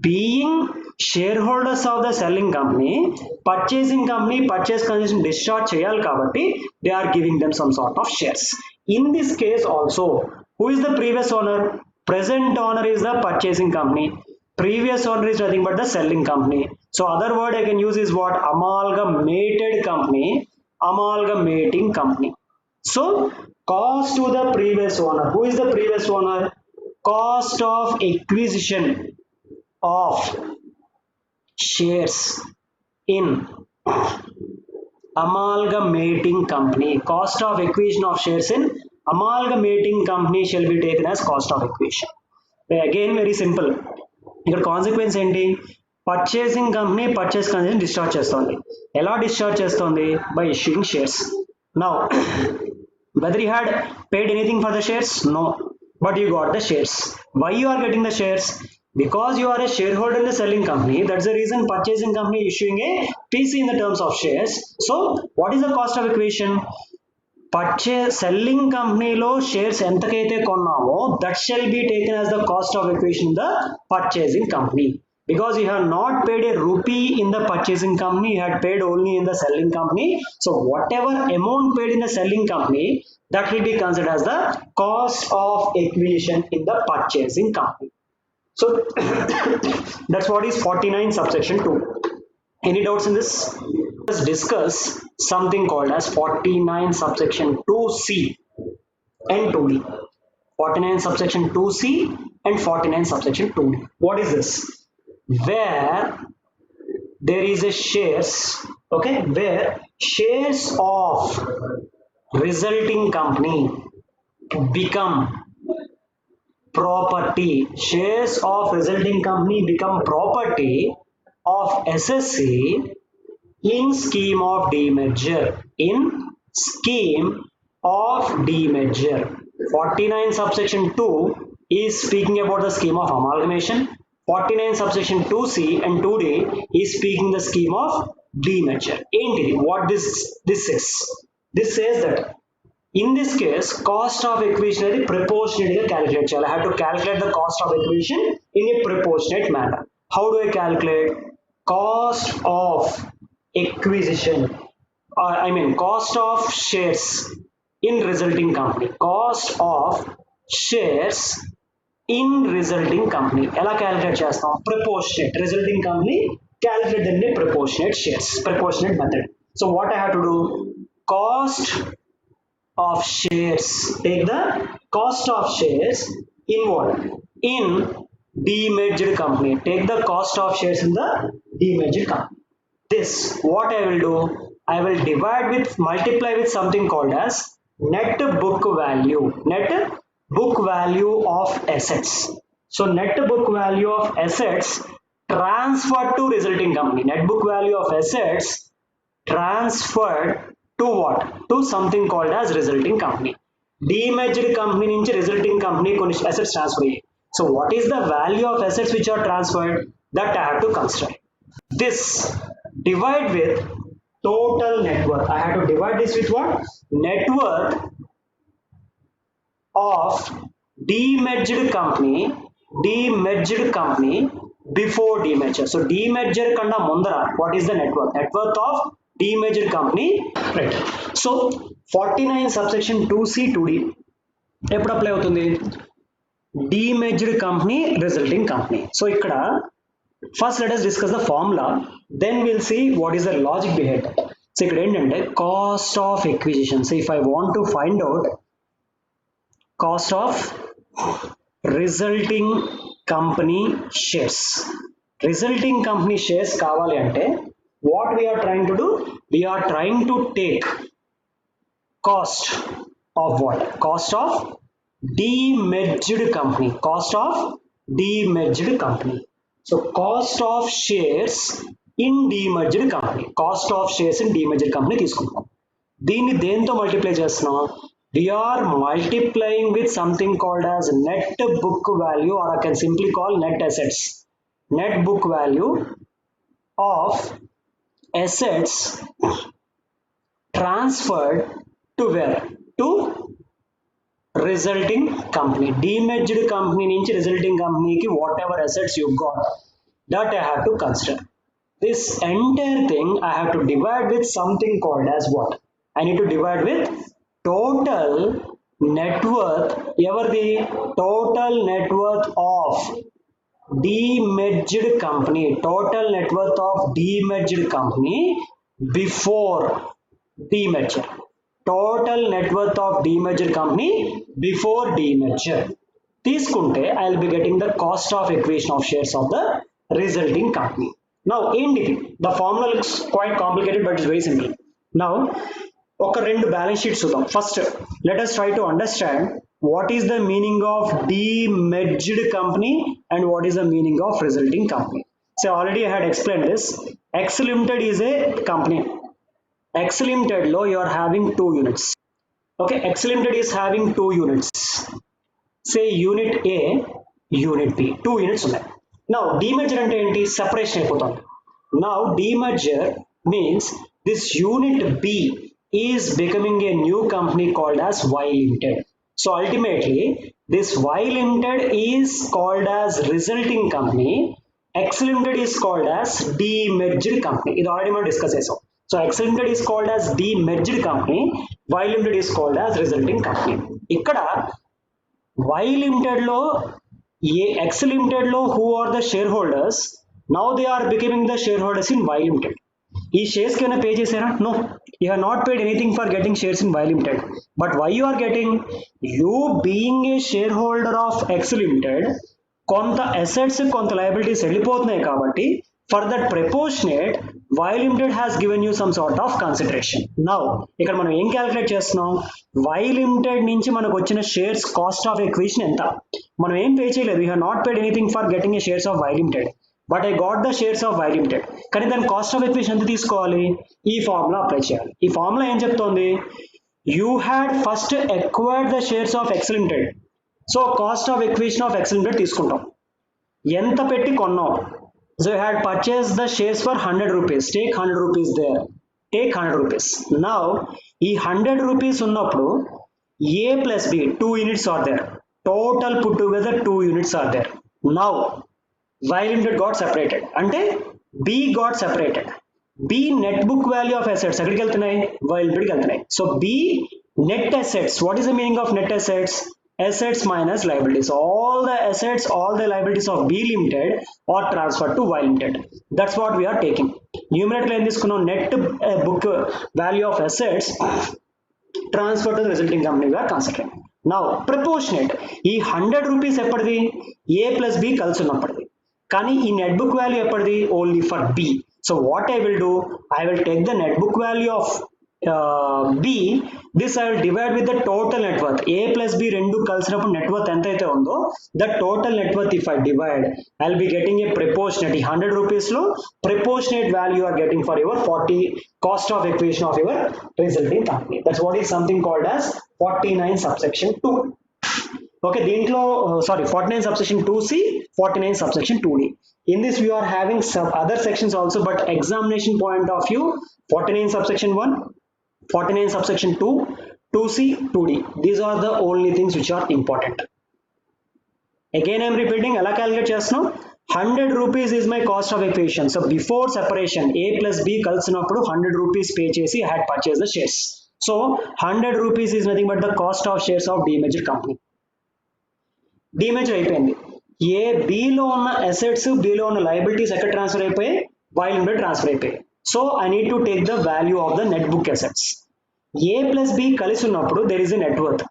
Being shareholders of the selling company, purchasing company purchase condition discharge చేయాలి కాబట్టి they are giving them some sort of shares. In this case also, who is the previous owner? Present owner is the purchasing company. Previous owner is nothing but the selling company. So other word I can use is what? Amalgamated company, amalgamating company. So cost to the previous owner. Who is the previous owner? Cost of acquisition of shares in amalgamating company. Cost of acquisition of shares in amalgamating company shall be taken as cost of acquisition. Again very simple. ఇక్కడ consequence ఏంటి? Purchasing company purchase condition discharge చేస్తుంది. ఎలా discharge చేస్తుంది? By issuing shares. Now whether you had paid anything for the shares? No, but you got the shares. Why you are getting the shares? Because you are a shareholder in the selling company. That's the reason purchasing company issuing a PC in the terms of shares. So what is the cost of acquisition? Selling కంపెనీలో shares ఎంతకైతే కొన్నామో that shall be taken as the cost of acquisition in the purchasing company. Because you have not paid a rupee in the purchasing company, you had paid only in the selling company. So whatever amount paid in the selling company, that will be considered as the cost of acquisition in the purchasing company. So that's what is 49 subsection 2. Any doubts in this? Let's discuss something called as 49 subsection 2C and 2D. 49 subsection 2C and 49 subsection 2D. What is this? Where there is a shares, okay, where shares of resulting company become property. Shares of resulting company become property of SSC in scheme of demerger. In scheme of demerger. 49 subsection 2 is speaking about the scheme of amalgamation. 49 subsection 2C and 2D is speaking the scheme of demerger. What this says? This says that in this case, cost of acquisition is proportionately calculated. I have to calculate the cost of acquisition in a proportionate manner. How do I calculate? Cost of acquisition, cost of shares in resulting company. Cost of shares in resulting company. ఎలా calculate చేస్తాం? Proportionate. Resulting company calculate in a proportionate shares. Proportionate method. So what I have to do? Cost of shares. Take the cost of shares in what? In demerged company. Take the cost of shares in the demerged company. This, what I will do? I will multiply with something called as net book value. Net book value of assets. So net book value of assets transferred to resulting company. Net book value of assets transferred to what? To something called as resulting company. Demerged company నుంచి resulting company కొన్ని assets transfer అయ్యాయి. So what is the value of assets which are transferred? That I have to consider. This divide with total net worth. I have to divide this with what? Net worth of demerged company before demerger. So demerger kanda mundara, what is the net worth? Net worth of demerged company, right? So 49 subsection 2C 2D ఎప్పుడు apply అవుతుంది? Demerged company resulting company. So ikkada first let us discuss the formula, then we'll see what is the logic behind it. So ikkada endante cost of acquisition. So if I want to find out cost of resulting company shares, resulting company shares కావాలి అంటే what we are trying to do? We are trying to take cost of what? Cost of demerged company. Cost of demerged company. So cost of shares in demerged company. Cost of shares in demerged company తీసుకుంటాం. దీన్ని దేంతో multiply చేస్తున్నాం? We are multiplying with something called as net book value, or I can simply call net assets. Net book value of assets transferred to where? To resulting company. Demerged company నుంచి resulting company కి whatever assets you got, that I have to consider. This entire thing I have to divide with something called as what? I need to divide with total net worth. Everything total net worth of demerged company. Total net worth of demerged company before demerger. Total net worth of demerged company before demerger. తీసుకుంటే I will be getting the cost of acquisition of shares of the resulting company. Now ఏంటిది? The formula looks quite complicated, but it's very simple. Now ఒక రెండు balance sheets చూద్దాం. First let us try to understand what is the meaning of demerged company and what is the meaning of resulting company. So already I had explained this. X Limited is a company. X Limited lo you are having two units. Okay, X Limited is having two units. Say unit A, unit B. Two units ఉన్నాయి. Now demerger అంటే ఏంటి? Separation అయిపోతుంది. Now demerger means this unit B is becoming a new company called as Y Limited. So ultimately this Y Limited is called as resulting company. X Limited is called as demerged company. ఇది already మనం discuss చేసాం. So X Limited is called as demerged company. Y Limited is called as resulting company. ఇక్కడ Y Limited లో X Limited లో who are the shareholders? Now they are becoming the shareholders in Y Limited. ఈ shares కి ఏమైనా pay చేశారా? No, you have not paid anything for getting shares in Y limited. But why you are getting? You being a share holder of X limited కొంత assets కొంత liabilities వెళ్ళిపోతున్నాయి కాబట్టి for that proportionate Y limited has given you some sort of consideration. Now ఇక్కడ మనం ఏం calculate చేస్తున్నాం? Why limited నుంచి మనకు వచ్చిన షేర్స్ కాస్ట్ ఆఫ్ ఎక్విజిషన్ ఎంత? మనం ఏం పే చేయలేదు. You have not paid anything for getting a shares of Y limited, but I got the shares of Y limited. కానీ దాని కాస్ట్ ఆఫ్ ఎక్విజిషన్ ఎంత తీసుకోవాలి? ఈ ఫార్ములా అప్లై చేయాలి. ఈ ఫార్ములా ఏం చెప్తోంది? You had first acquired the shares of X limited. So cost of acquisition of X limited తీసుకుంటాం. ఎంత పెట్టి కొన్నాం? So you had purchase the shares for 100 rupees. Take 100 rupees there. Take 100 rupees. Now ఈ 100 rupees ఉన్నప్పుడు A plus B, 2 units are there. Total put together 2 units are there. Now Y Limited got separated అంటే B got separated. B net book value of assets ఎక్కడికి వెళ్తున్నాయి? Y Limited కి వెళ్తున్నాయి. So B net assets. What is the meaning of net assets? Assets minus liabilities. All the assets, all the liabilities of B Limited are transferred to Y Limited. That's what we are taking. Numerator ఏం తీసుకున్నాం? Net book value of assets transfer to the resulting company we are considering. Now proportionate. ఈ 100 rupees ఎప్పటిది? A plus B కలిసి ఉన్నప్పటిది. కానీ ఈ net book value ఎప్పటిది? Only for B. So what I will do? I will take the net book value of B. This I will divide with the total net worth. A plus B రెండు కలిసినప్పుడు net worth ఎంత అయితే ఉందో the total net worth if I divide I will be getting a proportionate. ఈ 100 rupees లో proportionate value are getting for your 40 cost of acquisition of your resulting company. That's what is something called as 49 subsection 2. Okay, దీంట్లో 49 subsection 2C, 49 subsection 2D. In this we are having some other sections also, but examination point of view 49 subsection 1, 49 subsection 2, 2C, 2D. These are the only things which are important. Again I am repeating, ఎలా calculate చేస్తున్నాం? 100 rupees is my cost of acquisition. So before separation A plus B కలిసినప్పుడు 100 rupees pay చేసి I had purchased the shares. So 100 rupees is nothing but the cost of shares of demerged company. Demerger అయిపోయింది. A బిలో ఉన్న assets బిలో ఉన్న liabilities ఎక్కడ transfer అయిపోయి? Y limited transfer అయిపోయి. So I need to take the value of the net book assets. A plus B కలిసి ఉన్నప్పుడు there is a net worth.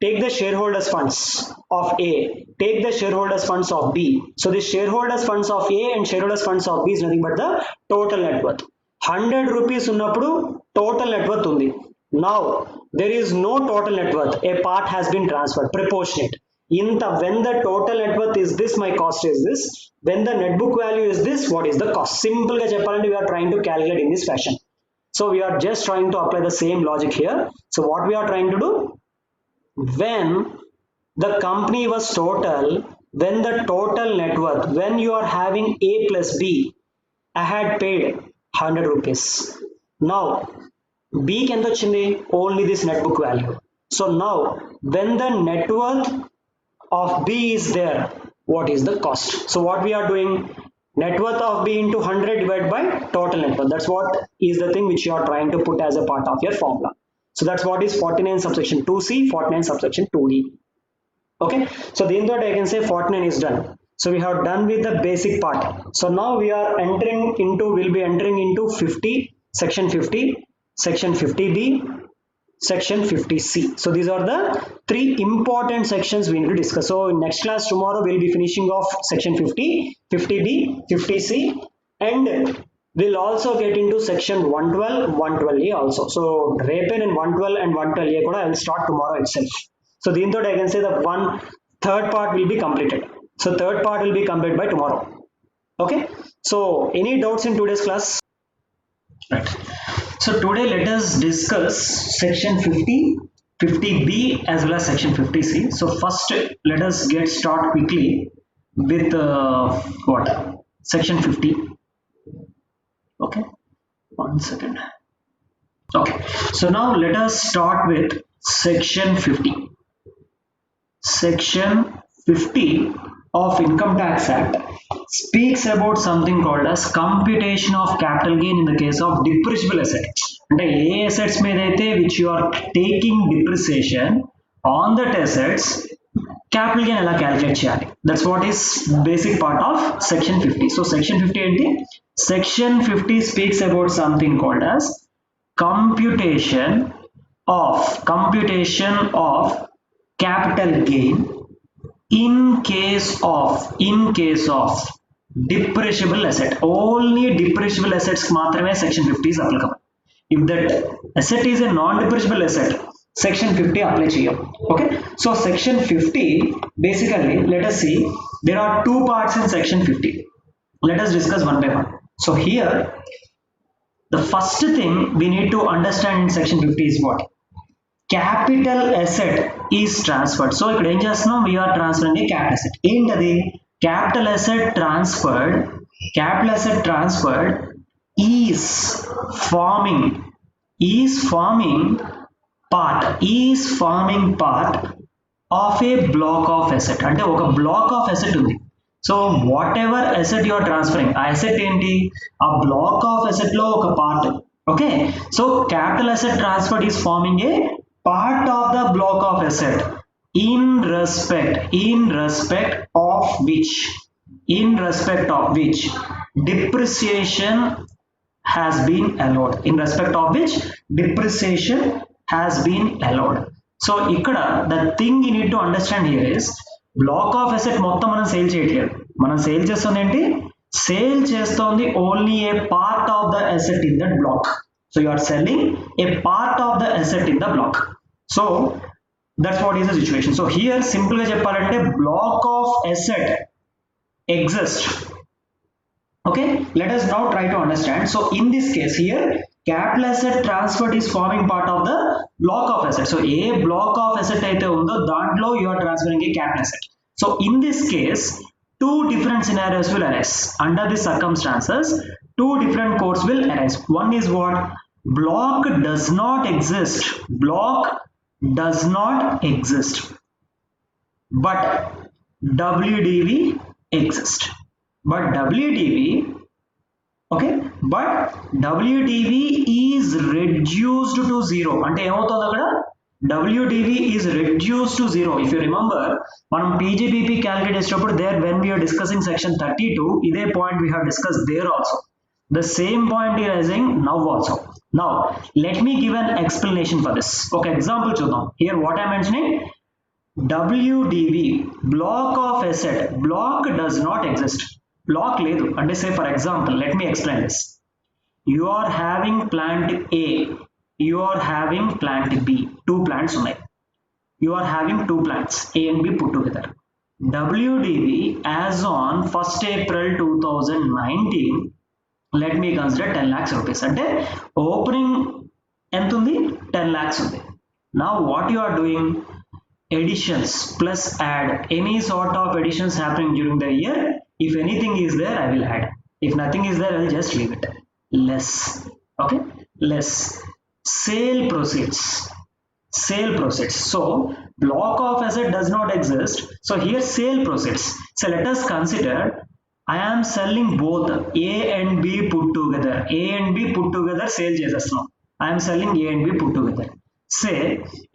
take the shareholders funds of A, take the shareholders funds of B. So the shareholders funds of A and shareholders funds of B is nothing but the total net worth. 100 rupees ఉన్నప్పుడు total net worth ఉంది. Now there is no total net worth, a part has been transferred, proportionate. When the total net worth is this, my cost is this. When the net book value is this, what is the cost? Simple ga cheppalante, we are trying to calculate in this fashion. So we are just trying to apply the same logic here. So what we are trying to do, when the company was total, when the total net worth, when you are having A plus B, I had paid 100 rupees. Now B ki enta ochindi, only this net book value. So now when the net worth of B is there, what is the cost? So what we are doing, net worth of B into 100 divided by total net worth. That's what is the thing which you are trying to put as a part of your formula. So that's what is 49 subsection 2C, 49 subsection 2D. Okay, so then I can say 49 is done. So we have done with the basic part. So now we are entering into, we'll be entering into 50, section 50, section 50B, section 50C. So these are the three important sections we need to discuss. So in next class tomorrow we'll be finishing off section 50, 50B, 50C, and we'll also get into section 112, 112A also. So Repen and 112 and 112A kuda I will start tomorrow itself. So then I can say the third part will be completed. So third part will be completed by tomorrow. Okay. So any doubts in today's class? Right. So today let us discuss section 50, 50B as well as section 50C. So first let us get start quickly with what? Section 50. Okay, 1 second. Okay, so now let us start with section 50. Section 50 of Income Tax Act speaks about something called as computation of capital gain in the case of depreciable asset. And a assets which you are taking depreciation on that assets, capital gain ela calculate cheyali. That's what is basic part of section 50. So section 50 enti, section 50 speaks about something called as computation of capital gain in case of depreciable asset. Only depreciable assets maatrame section 50 is applicable. If that asset is a non-depreciable asset, section 50 apply cheyam. Okay, so section 50 basically, let us see, there are two parts in section 50. Let us discuss one by one. So here the first thing we need to understand in section 50 is what? Capital asset is transferred. So ikkada em chestunam, we are transferring a capital asset. Entadi capital asset transferred is forming part of a block of asset. Ante oka block of asset undi. So whatever asset you are transferring, a asset enti, a block of asset lo oka part. Okay, so capital asset transferred is forming a part of the block of asset in respect of which depreciation has been allowed. So ikkada the thing you need to understand here is, block of asset మొత్తం మనం sale చేయట్లేదు. మనం sale చేస్తుంది ఏంటి? Sale చేస్తుంది only a part of the asset in that block. So you are selling a part of the asset in the block. So that's what is the situation. So here simple ga cheppalante, block of asset exists. Okay, let us now try to understand. So in this case here, capital asset transferred is forming part of the block of asset. So a block of asset aithe undo dantlo you are transferring a capital asset. So in this case, two different scenarios will arise. Under the circumstances, two different codes will arise. One is what? Block does not exist, but WDV exists. But WDV is reduced to zero. Ante emavuthundi akkada? WDV is reduced to zero. If you remember, manam PGBP calculate chesinapudu there, when we are discussing section 32, ide point we have discussed there also. The same point is rising now also. Now let me give an explanation for this. Okay, example chudam. Here what I am mentioning, WDV block of asset, block does not exist, block లేదు అంటే say for example let me explain this. You are having plant A, you are having plant B, two plants ఉన్నాయి. You are having two plants A and B put together. WDV as on 1st April 2019, let me consider 10 lakhs rupees. అంటే opening ఎంత ఉంది, 10 lakhs ఉంది. Now what you are doing, additions plus add, any sort of additions happening during the year, if anything is there I will add, if nothing is there I will just leave it. Less, okay, less. Sale proceeds, sale proceeds, so block of asset does not exist, so here sale proceeds. So let us consider I am selling both A and B put together, A and B put together sale చేసేస్తున్నాం. I am selling A and B put together. Say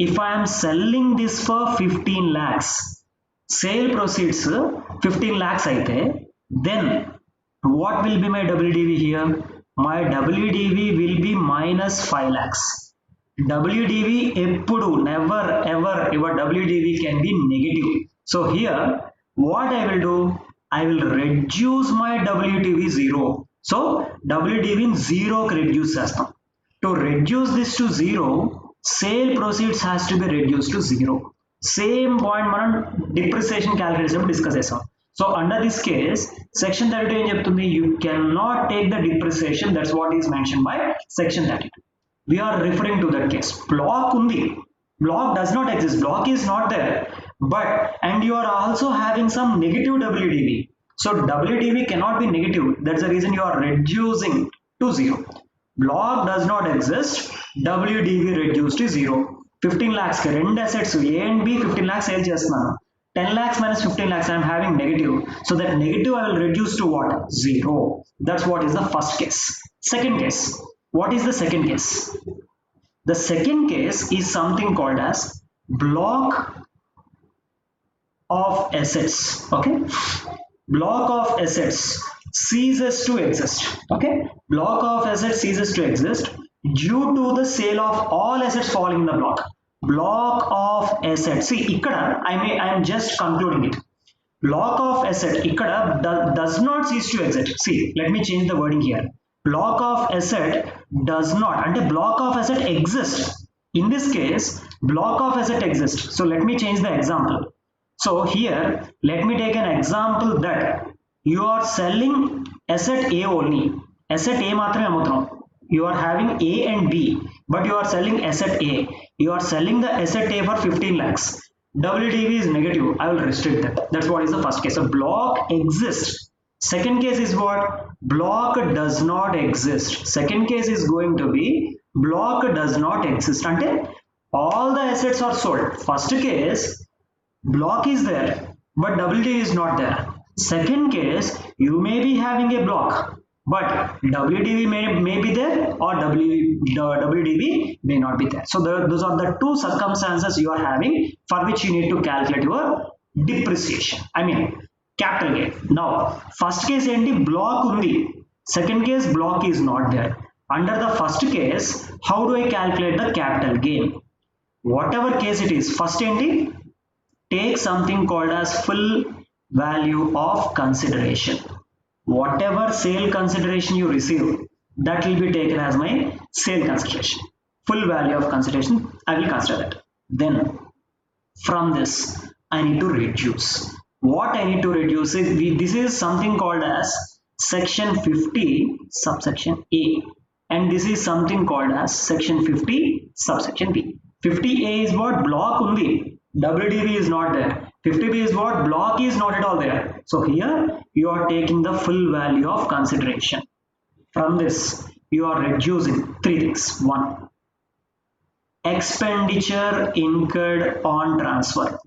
if I am selling this for 15 lakhs, sale proceeds 15 lakhs అయితే, then what will be my WDV here? My WDV will be minus 5 lakhs. WDV ఎప్పుడు, never ever your WDV can be negative. So here what I will do, I will reduce my WDV 0. So WDV 0 కి reduce చేస్తాం. To reduce this to 0, sale proceeds has to be reduced to 0. Same point మనం depreciation calculation discuss చేసాం. So under this case section 32 ఏం చెప్తుంది, you cannot take the depreciation, that's what is mentioned by section 32. We are referring to that case. Block undi, block does not exist, block is not there, but and you are also having some negative WDV. So WDV cannot be negative, that's the reason you are reducing to 0. Block does not exist, WDV reduced to 0. 15 lakhs ki రెండు assets A and B 15 lakhs sale చేస్తున్నాను, 10 lakhs minus 15 lakhs I am having negative, so that negative I will reduce to what, 0. That's what is the first case. Second case, what is the second case? The second case is something called as block of assets, okay, block of assets ceases to exist, okay, block of assets ceases to exist due to the sale of all assets falling in the block. Block of assets, see ikkada I am just concluding it. Block of asset ikkada does not cease to exist. See, let me change the wording here. Block of asset does not, ante block of asset exists. In this case block of asset exists, so let me change the example. So here let me take an example that you are selling asset A only, asset A మాత్రమే అమ్ముతున్నాం. You are having A and B, but you are selling asset A. You are selling the asset A for 15 lakhs. WDV is negative, I will restrict that. That's what is the first case. So block exists. Second case is what? Block does not exist. Second case is going to be block does not exist. Ante all the assets are sold. First case block is there but WDV is not there. Second case you may be having a block but WDV may be there or WDV may not be there. So those are the two circumstances you are having for which you need to calculate your depreciation, I mean capital gain. Now first case enti block undi, second case block is not there. Under the first case how do I calculate the capital gain? Whatever case it is, first enti take something called as full value of consideration. Whatever sale consideration you receive, that will be taken as my sale consideration. Full value of consideration I will consider that. Then from this I need to reduce. What I need to reduce is this is something called as section 50 subsection A, and this is something called as section 50 subsection B. 50A is what? Block undi, WDV is not there. 50B is what? Block is not at all there. So here you are taking the full value of consideration. From this you are reducing three things. One, expenditure incurred on transfer.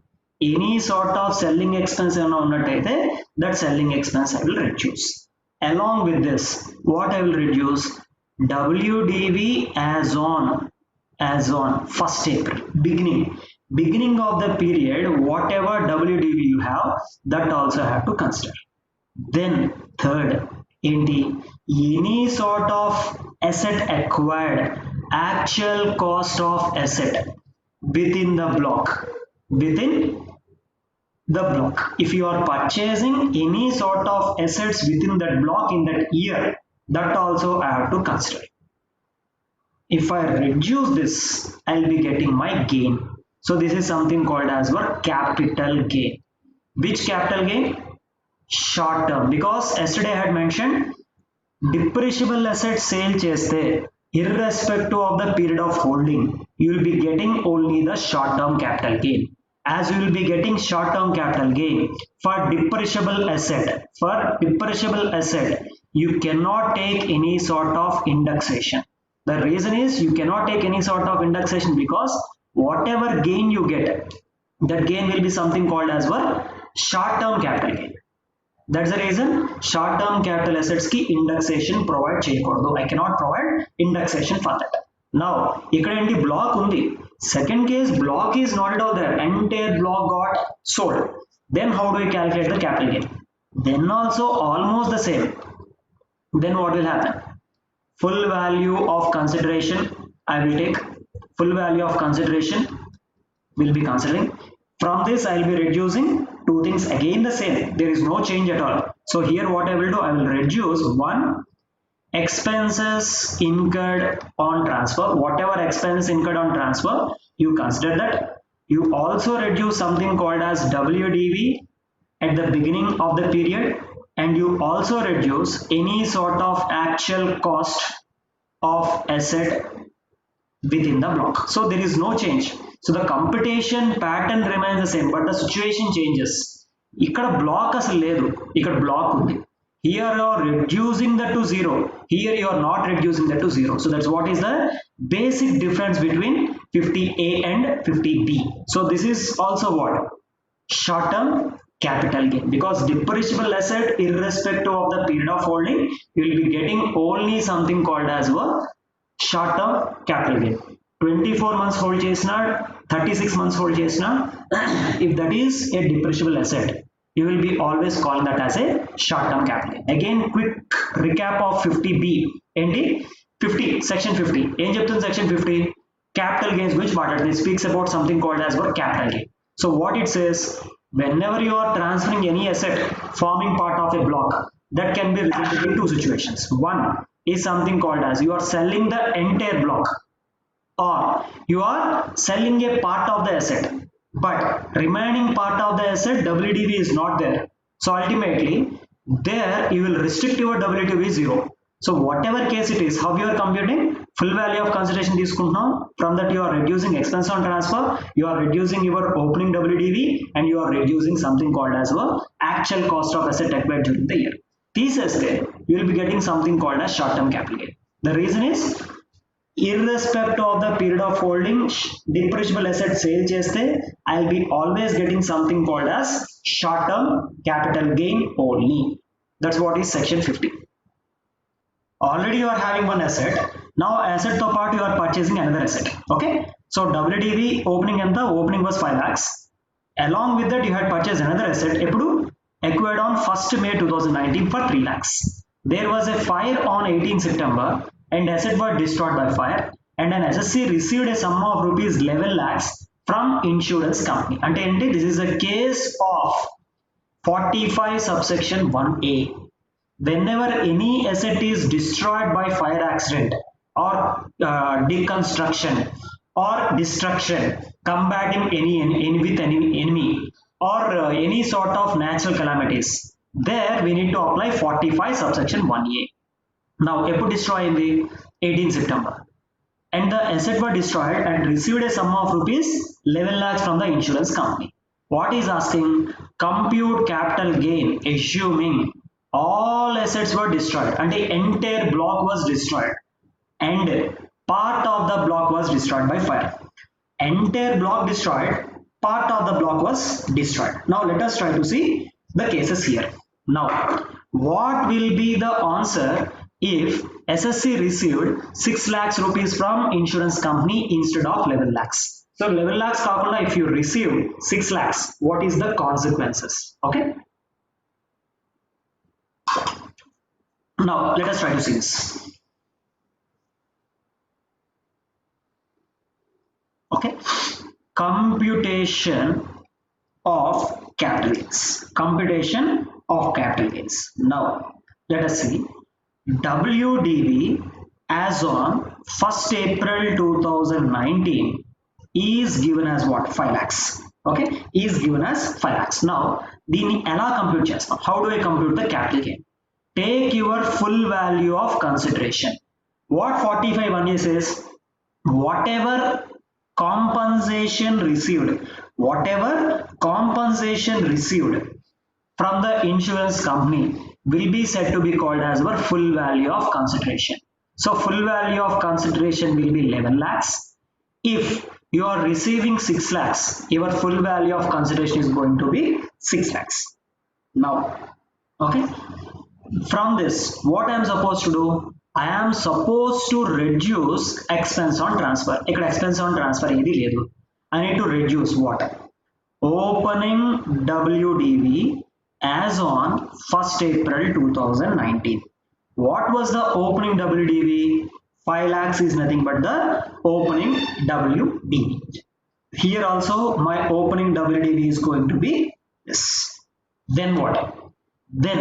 Any sort of selling expense unnataithe, that selling expense I will reduce. Along with this, what I will reduce? WDV as on 1st April, beginning of the period, whatever WDV you have, that also have to consider. Then third, any sort of asset acquired, actual cost of asset within the block, within the block. If you are purchasing any sort of assets within that block in that year, that also I have to consider. If I reduce this, I'll be getting my gain. So this is something called as what? Capital gain. Which capital gain? Short term. Because yesterday I had mentioned depreciable asset sale cheste, irrespective of the period of holding, you will be getting only the short term capital gain. As you will be getting short term capital gain for depreciable asset, you cannot take any sort of indexation. The reason is you cannot take any sort of indexation because whatever gain you get, that gain will be something called as what? Short term capital gain. That's the reason short term capital assets ki indexation provide cheyakudadu. I cannot provide indexation for that. Now ikkada enti block undi. Second case, block is not at all there. Entire block got sold. Then how do I calculate the capital gain? Then also almost the same. Then what will happen? Full value of consideration I will take. Full value of consideration will be considering. From this I will be reducing two things, again the same, there is no change at all. So here what I will do, I will reduce one, expenses incurred on transfer. Whatever expense incurred on transfer, you consider that. You also reduce something called as WDV at the beginning of the period, and you also reduce any sort of actual cost of asset within the block. So there is no change. So the computation pattern remains the same, but the situation changes. ఇక్కడ black అసలు లేదు, ఇక్కడ black ఉంది. Here you are reducing that to zero. Here you are not reducing that to zero. So that's what is the basic difference between 50A and 50B. So this is also what? Short term capital gain, because depreciable asset irrespective of the period of holding, you will be getting only something called as a short term capital gain. 24 months hold chesina, 36 months hold chesina, if that is a depreciable asset, you will be always calling that as a short term capital gain. Again quick recap of 50B. ఏంటి 50 section 50 ఏం చెప్తుంది section 50? Capital gains గురించి మాట్లాడుతుంది. It speaks about something called as capital gain. So what it says, whenever you are transferring any asset forming part of a block, that can be represented in two situations. One is something called as you are selling the entire block, or you are selling a part of the asset, but remaining part of the asset WDV is not there. So ultimately there you will restrict your WDV 0. So whatever case it is, how you are computing? Full value of consideration తీసుకుంటున్నాం. From that you are reducing expense on transfer, you are reducing your opening WDV, and you are reducing something called as actual cost of asset acquired during the year. తీసేస్తే you will be getting something called as short term capital gain. The reason is irrespective of the period of holding, depreciable asset sale cheste, I'll be always getting something called as short term capital gain only. That's what is section 50. Already you are having one asset, now asset to part you are purchasing another asset. Okay, so WDV opening and the opening was 5 lakhs. Along with that you had purchased another asset epudu acquired on 1st May 2019 for 3 lakhs. There was a fire on 18 September and asset was destroyed by fire, and an SSC received a sum of rupees 11 lakhs from insurance company. Ante enti this is a case of 45 subsection 1A. Whenever any asset is destroyed by fire accident or deconstruction or destruction, combating any enemy or any sort of natural calamities, there we need to apply 45 subsection 1A. Now eప్పుడు destroy అయింది 18 September, and the asset was destroyed and received a sum of rupees 11 lakhs from the insurance company. What is asking? Compute capital gain assuming all assets were destroyed and the entire block was destroyed and part of the block was destroyed by fire. Entire block destroyed, part of the block was destroyed. Now let us try to see the cases here. Now what will be the answer if SSC received 6 lakhs rupees from insurance company instead of 11 lakhs? So 11 lakhs kakunda if you receive 6 lakhs, what is the consequences? Okay, now let us try to see this. Okay, computation of capital gains. Computation of capital gains. Now, let us see. WDV as on 1st April 2019 is given as what? 5 lakhs. Okay, is given as 5 lakhs. Now, దీన్ని ఎలా compute చేస్తాం? How do I compute the capital gain? Take your full value of consideration. What 45(1)A says? Whatever compensation received from the insurance company will be said to be called as our full value of consideration. So full value of consideration will be 11 lakhs. If you are receiving 6 lakhs, your full value of consideration is going to be 6 lakhs. Now, okay, from this, what I am supposed to do? I am supposed to reduce expense on transfer. ఇక్కడ expense on transfer ఏది లేదు. I need to reduce what? Opening WDV as on 1st April 2019. What was the opening WDV? 5 lakhs is nothing but the opening WDV. Here also my opening WDV is going to be this. Then what? Then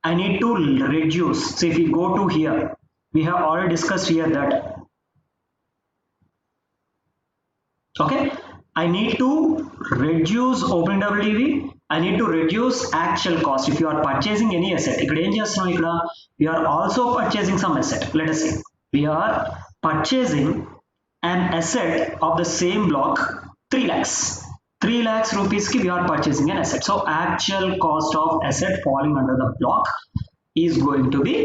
I need to reduce. So if we go to here, we have already discussed here that, okay, I need to reduce opening WDV. I need to reduce actual cost. If you are purchasing any asset, we are also purchasing some asset. Let us see. We are purchasing an asset of the same block, 3 lakhs. 3 lakhs rupees ki we are purchasing an asset. So actual cost of asset falling under the block is going to be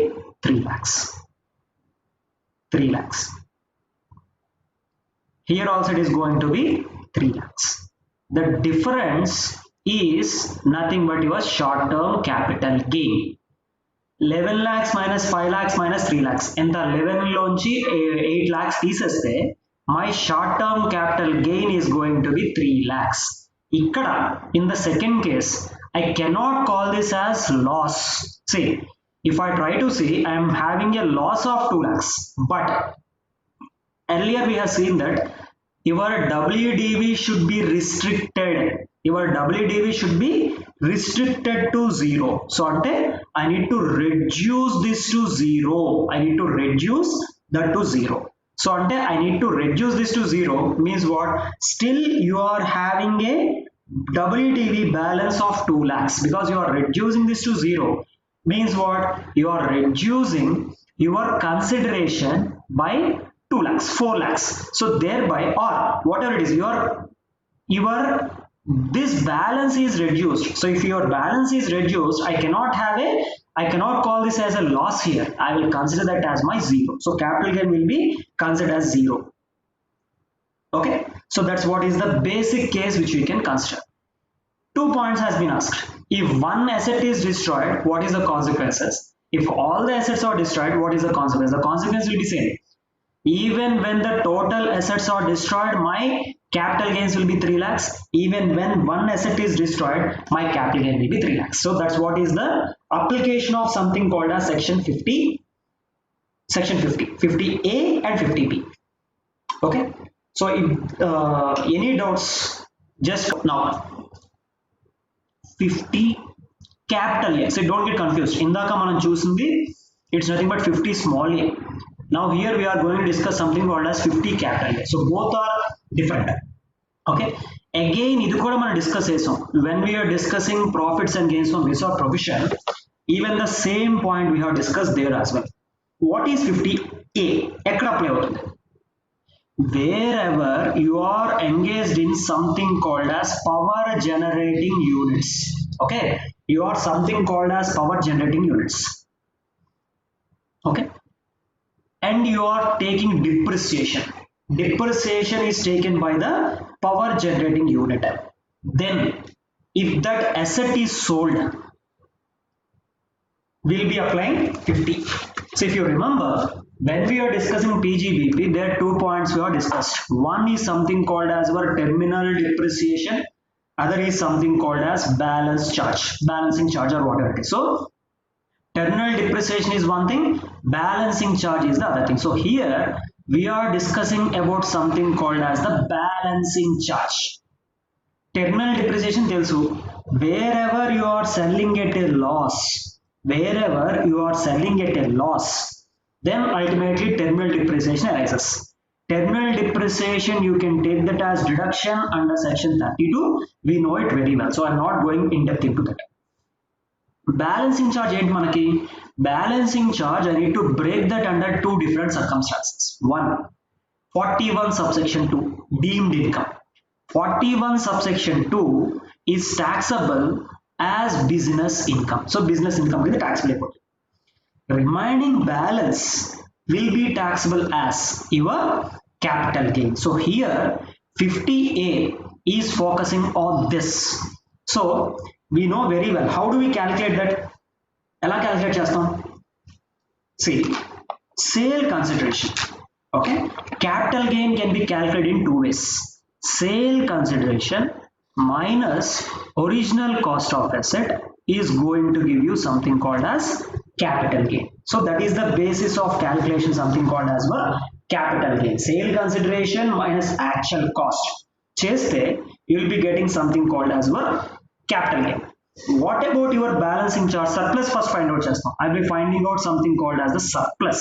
3 lakhs. 3 lakhs. Here also it is going to be 3 lakhs. The difference is nothing but your short-term capital gain. 11 lakhs minus 5 lakhs minus 3 lakhs. ఎంత 11 లోంచి 8 lakhs తీసేస్తే my short-term capital gain is going to be 3 lakhs. ఇక్కడ in the second case, I cannot call this as loss. See, if I try to see, I am having a loss of 2 lakhs. But earlier we have seen that your WDV should be restricted. Your WDV should be restricted to 0. So I need to reduce this to 0. I need to reduce that to 0. So I need to reduce this to 0 means what? Still you are having a WDV balance of 2 lakhs because you are reducing this to 0 means what? You are reducing your consideration by 2 lakhs, 4 lakhs. So thereby, or whatever it is, your this balance is reduced. So if your balance is reduced, I cannot call this as a loss here. I will consider that as my 0. So capital gain will be considered as 0. Okay, so that's what is the basic case which we can consider. 2 points has been asked. If one asset is destroyed, what is the consequences? If all the assets are destroyed, what is the consequence? The consequence will be same. Even when the total assets are destroyed, my capital gains will be 3 lakhs. Even when one asset is destroyed, my capital gain will be 3 lakhs. So that's what is the application of something called as section 50, 50A and 50B. Okay. So if any doubts, just now 50 capital A. So don't get confused. Indaka manam chusindi, it's nothing but 50 small a. Now here we are going to discuss something called as 50 capital A. So both are different. Okay. Again, ఇది కూడా మనం discuss చేసాం. When we are discussing profits and gains from reserve provision, even the same point we have discussed there as well. What is 50A? ఎక్కడ apply అవుతుంది? Wherever you are engaged in something called as power generating units. Okay. You are something called as power generating units. Okay. And you are taking depreciation. Depreciation is taken by the power generating unit. Then if that asset is sold, we'll be applying 50. So if you remember, when we are discussing PGBP, there are 2 points we have discussed. One is something called as our terminal depreciation. Other is something called as balancing charge or whatever it is. So terminal depreciation is one thing, balancing charge is the other thing. So here We are discussing about something called as the balancing charge. Terminal depreciation tells you wherever you are selling at a loss, then ultimately terminal depreciation arises. Terminal depreciation, you can take that as deduction under section 32. We know it very well, so I'm not going in depth into that. Balancing charge ఏంటి మనకి? Balancing charge, I need to break that under two different circumstances. One, 41 subsection 2, deemed income. 41 subsection 2 is taxable as business income. So business income is taxable. Remaining balance will be taxable as your capital gain. So here 50A is focusing on this. So we know very well how do we calculate that. ఎలా calculate చేస్తాం? See, sale consideration. Okay, capital gain can be calculated in two ways. Sale consideration minus original cost of asset is going to give you something called as capital gain. So that is the basis of calculation, something called as capital gain. Sale consideration minus actual cost cheste you will be getting something called as capital gain. What about your balancing charge? Surplus first find out chestam. I will be finding out something called as the surplus.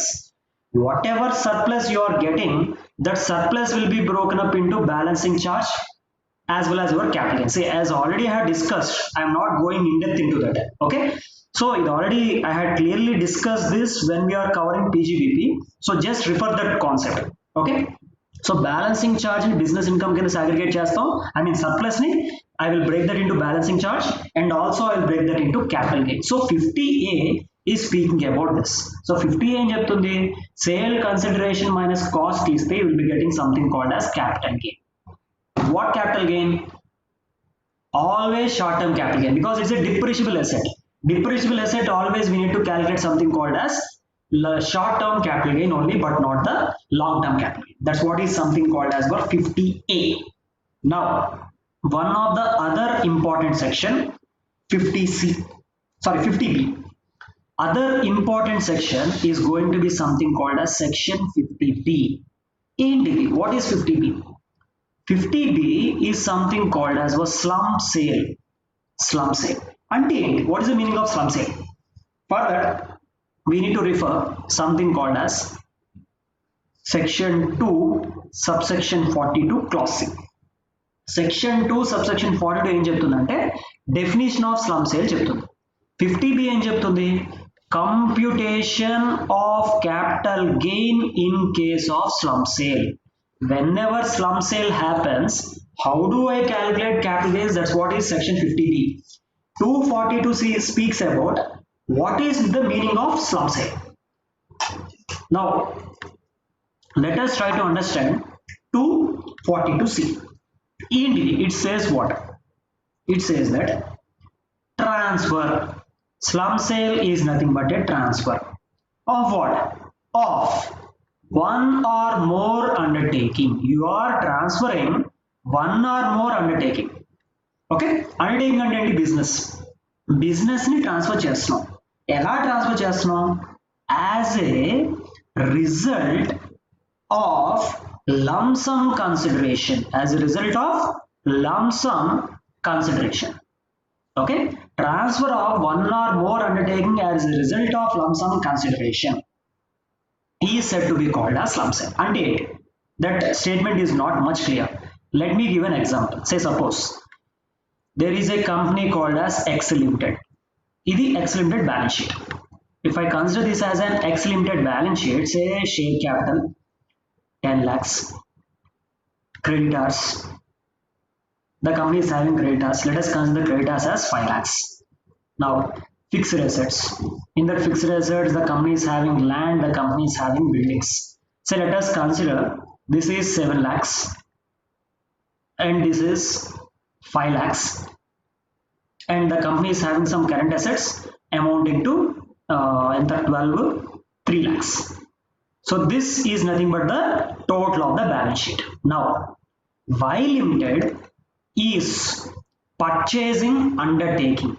Whatever surplus you are getting, that surplus will be broken up into balancing charge as well as your capital gain. See, as already I had discussed, I am not going in depth into that. Okay, so it already I had clearly discussed this when we are covering PGBP. So just refer that concept. Okay, so balancing charge and business income కింద segregate చేస్తాం. I mean surplus ni I will break that into balancing charge and also I will break that into capital gain. So 50A is speaking about this. So 50A ఏం చెప్తుంది? Sale consideration minus cost తీస్తే you will be getting something called as capital gain. What capital gain? Always short term capital gain, because it's a depreciable asset. Depreciable asset, always we need to calculate something called as short term capital gain only, but not the long term capital gain. That's what is something called as 50A. Now one of the other important section, 50B. Other important section is going to be something called as section 50B. What is 50B? 50B is something called as slump sale. Slump sale. What is the meaning of slump sale? For that, we need to refer something called as section 2 subsection 42 clause C. Section 2 subsection 42 ఏం చెప్తుందంటే definition of slum sale చెప్తుంది. 50B ఏం చెప్తుంది? Computation of capital gain in case of slum sale. Whenever slump sale happens, how do I calculate capital gains? That's what is section 50D. 242C speaks about what is the meaning of slump sale. Now let us try to understand 242C. It says what? It says that transfer. Slump sale is nothing but a transfer of what? Of one or more undertaking. You are transferring one or more undertaking. Okay, undertaking అంటే business. Business ని transfer చేస్తున్నాం. ఎలా transfer చేస్తున్నాం? As a result of lump sum consideration. As a result of lump sum consideration. Okay, transfer of one or more undertaking as a result of lump sum consideration is said to be called as slump sale. And that statement is not much clear. Let me give an example. Say suppose there is a company called as X Limited. This is X Limited balance sheet. If I consider this as an X Limited balance sheet, say share capital 10 lakhs, creditors. The company is having creditors. Let us consider creditors as 5 lakhs. Now fixed assets. In that fixed assets, the company is having land, the company is having buildings. So let us consider this is 7 lakhs and this is 5 lakhs, and the company is having some current assets amounting to 3 lakhs. So this is nothing but the total of the balance sheet. Now Y Limited is purchasing undertaking.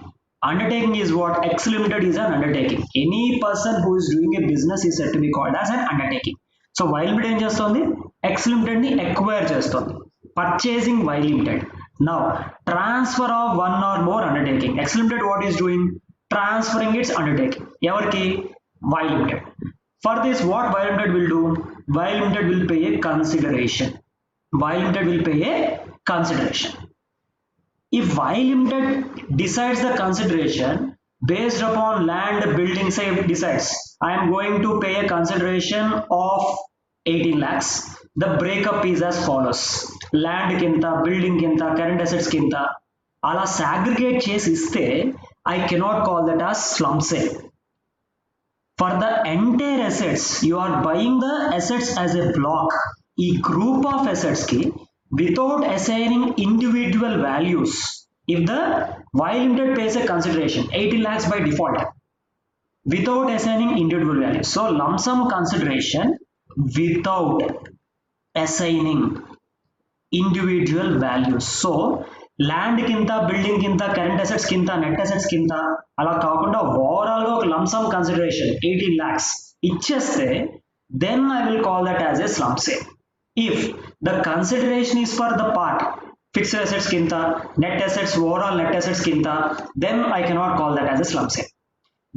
Undertaking is what? X Limited is an undertaking. Any person who is doing a business is said to be called as an undertaking. So Y limited ఏం చేస్తుంది, X limited ని acquire చేస్తుంది, purchasing Y limited. Now transfer of one or more undertaking, X limited what is doing, transferring its undertaking ఎవరికి, Y limited. For this what Y limited will do, Y limited will pay a consideration, Y limited will pay a consideration. If Y Limited decides the consideration based upon land building, say it decides I am going to pay a consideration of 18 lakhs, the breakup is as follows, land kinta, building kinta, current assets kinta ala segregate chesi iste I cannot call that as slump sale. For the entire assets you are buying the assets as a block, ee group of assets ki without assigning individual values, if the Y Limited pays a consideration 80 lakhs by default without assigning individual values, so lump sum consideration without assigning individual values, so land kinta, building kinta, current assets kinta, net assets kinta ala kaakunda overall ga oka lump sum consideration 18 lakhs icheste, then I will call that as a slump sale. If the consideration is for the part fixed assets kinta, net assets, overall net assets kinta, then I cannot call that as a slump sale.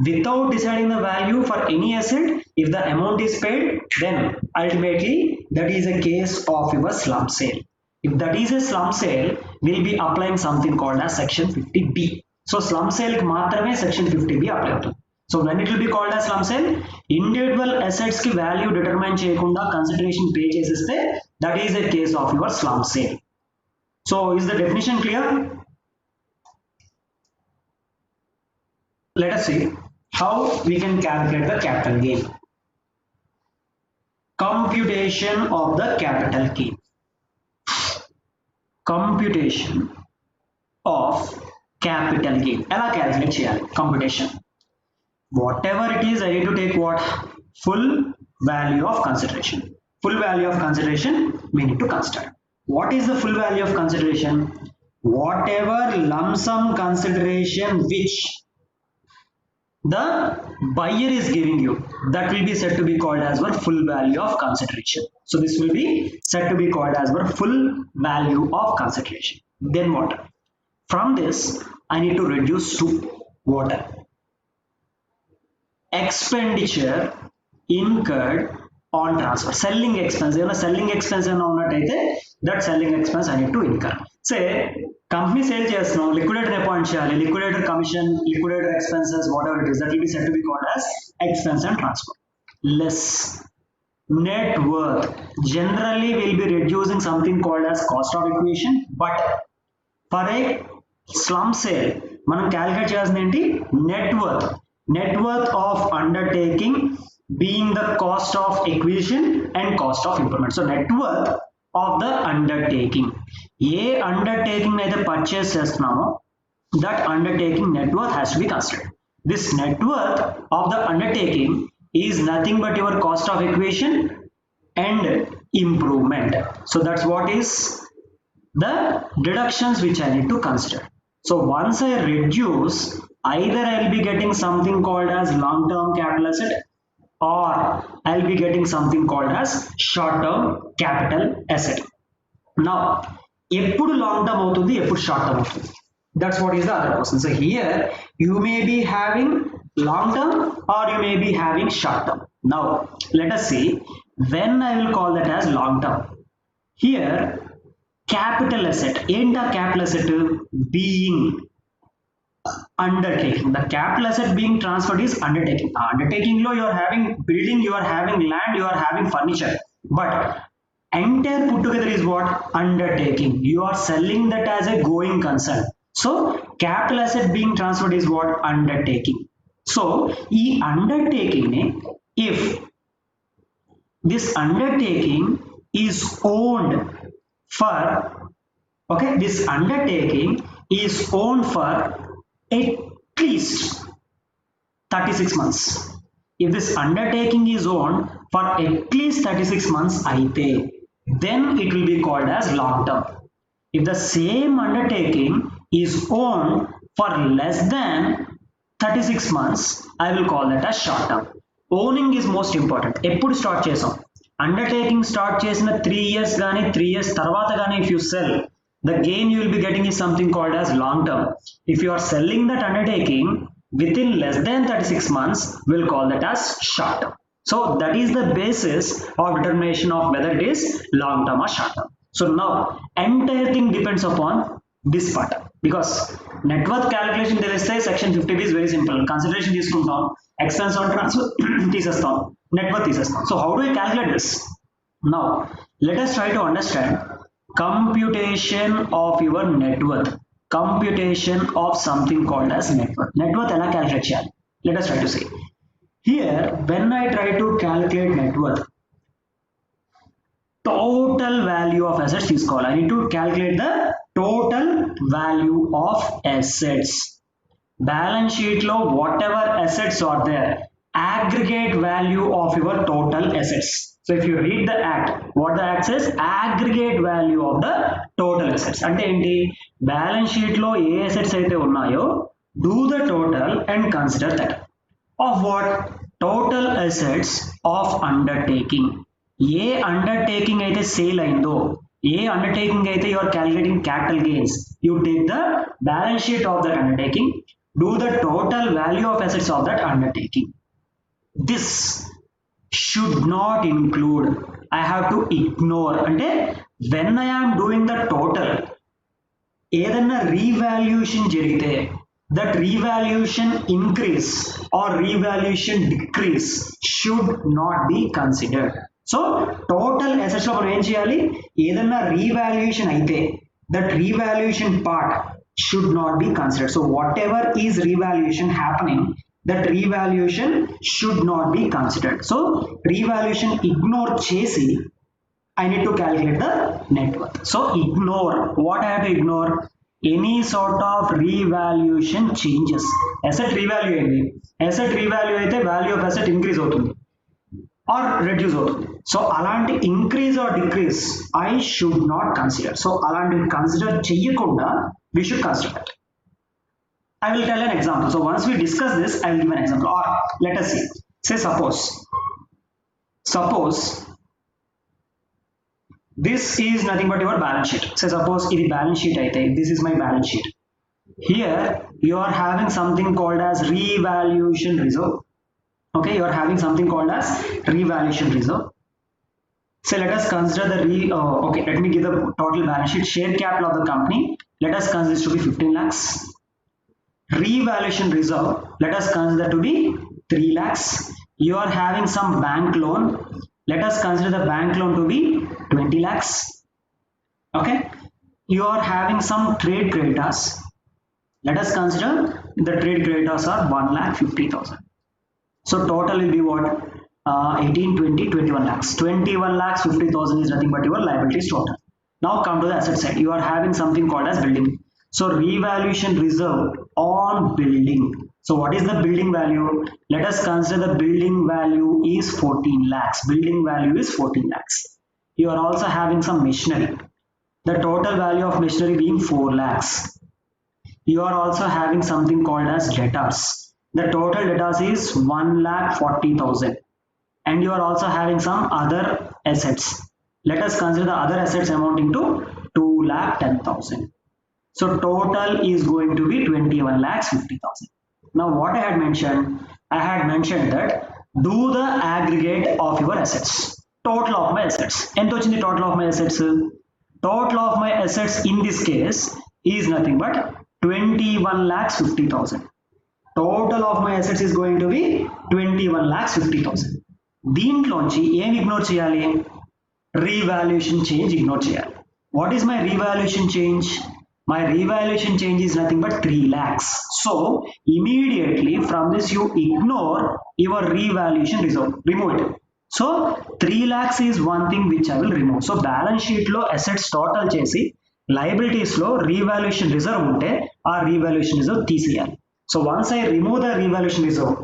Without deciding the value for any asset, if the amount is paid, then ultimately that is a case of your slump sale. If that is a slump sale, we'll be applying something called as section 50B. So slump sale ki maatrame section 50B apply avutundi. So when it will be called as slump sale, individual assets ki value determine cheyakunda consideration pay chesiste, that is a case of your slump sale. So is the definition clear? Let us see how we can calculate the capital gain. Computation of the capital gain. Computation of capital gain. Ela calculate cheyali computation. Whatever it is, I need to take what? Full value of consideration. Full value of consideration we need to consider. What is the full value of consideration? Whatever lump sum consideration which the buyer is giving you, that will be said to be called as our full value of consideration. So this will be said to be called as our full value of consideration. Then what? From this I need to reduce to what? Expenditure incurred on transfer. Selling expense, selling expense that selling expense I need to incur. Say company sale chestunam, liquidator appoint cheyali, liquidator commission, liquidator expenses, whatever it is, that will be said to be called as expense and transfer. Less net worth, generally will be reducing something called as cost of equation, but for a slump sale మనం calculate చేయాల్సింది ఏంటి, net worth. Net worth of undertaking being the cost of acquisition and cost of improvement. So net worth of the undertaking, A undertaking అయితే purchase చేస్తున్నామో that undertaking net worth has to be considered. This net worth of the undertaking is nothing but your cost of acquisition and improvement. So that's what is the deductions which I need to consider. So once I reduce, either I'll be getting something called as long-term capital asset, or I'll be getting something called as short-term capital asset. Now, eppudu long-term avutundi, eppudu short-term avutundi, that's what is the other question. So here you may be having long-term or you may be having short-term. Now let us see when I will call that as long-term. Here capital asset, enta capital asset being undertaking, the capital asset being transferred is undertaking. Undertaking lo you are having building, you are having land, you are having furniture, but entire put together is what? Undertaking. You are selling that as a going concern. So capital asset being transferred is what? Undertaking. So e undertaking, if this undertaking is owned for, okay, this undertaking is owned for at least 36 months. If this undertaking is owned for at least 36 months aite, then it will be called as long term. If the same undertaking is owned for less than 36 months, I will call that as short term. Owning is most important. Eppudu start chesam, undertaking start చేసిన 3 years కానీ 3 years తర్వాత కానీ if you sell, the gain you will be getting is something called as long term. If you are selling that undertaking within less than 36 months, we'll call that as short term. So that is the basis of determination of whether it is long term or short term. So now entire thing depends upon this part, because net worth calculation తెలిస్తే section 50B is very simple. Consideration తీసుకుంటాం, expense on transfer తీసేస్తాం, net worth తీసేస్తాం. So how do I calculate this? Now let us try to understand computation of your net worth, computation of something called as net worth. Net worth ఎలా calculate చేయాలి? Let us try to see. Here when I try to calculate net worth, total value of assets తీసుకోవాలి. I need to calculate the total value of assets. Balance sheet లో whatever assets are there, aggregate value of your total assets. So if you read the act, what the act says, aggregate value of the total assets. అంటే ఏంటి, balance sheet లో ఏ assets అయితే ఉన్నాయో do the total and consider that. Of what? Total assets of undertaking. A undertaking అయితే sale అయిందో, ఏ undertaking అయితే you are calculating capital gains, you take the balance sheet of that undertaking, do the total value of assets of that undertaking. This should not include, I have to ignore. అంటే when I am doing the total, ఏదన్నా revaluation జరిగితే that revaluation increase or revaluation decrease should not be considered. So total assets లో మనం ఏం చేయాలి, ఏదన్నా revaluation అయితే that revaluation part should not be considered. So what ever is revaluation happening, that revaluation should not be considered. So revaluation ignore చేసి I need to calculate the net worth. So ignore, what I have to ignore, any sort of revaluation changes. Asset revalue అయింది, asset revalue అయితే value of asset increase అవుతుంది or reduce అవుతుంది. So అలాంటి increase or decrease I should not consider. So అలాంటివి consider చెయ్యకుండా we should consider that. I will tell an example. So once we discuss this, I will give an example. Or let us see. Say suppose this is nothing but your balance sheet. Say suppose ఇది balance sheet అయితే, this is my balance sheet. Here you are having something called as revaluation reserve. Okay, you are having something called as revaluation reserve. So let us consider the okay, let me give the total balance sheet. Share capital of the company, let us consider this to be 15 lakhs. Revaluation reserve, let us consider to be 3 lakhs. You are having some bank loan, let us consider the bank loan to be 20 lakhs. Okay, you are having some trade creditors, let us consider the trade creditors are 1,50,000. So total will be what, 18, 20, 21 lakhs. 21 lakhs 50,000 is nothing but your liabilities total. Now come to the asset side. You are having something called as building. So revaluation reserve on building. So what is the building value? Let us consider the building value is 14 lakhs. Building value is 14 lakhs. You are also having some machinery. The total value of machinery being 4 lakhs. You are also having something called as debtors. The total debtors is 1,40,000. And you are also having some other assets. Let us consider the other assets amounting to 2,10,000. So total is going to be 21,50,000. Now what I had mentioned that do the aggregate of your assets. Total of my assets. ఎంత వచ్చింది total of my assets? Total of my assets in this case is nothing but 21,50,000. Total of my assets is going to be 21,50,000. దీంట్లోంచి ఏం ignore చేయాలి, revaluation change ignore చేయాలి. What is my revaluation change? My revaluation change is nothing but 3 lakhs. So immediately from this you ignore your revaluation reserve, remove it. So 3 lakhs is one thing which I will remove. So balance sheet లో assets total చేసి liabilities లో revaluation reserve ఉంటే ఆ revaluation reserve తీసేయాలి. So once I remove the revaluation reserve,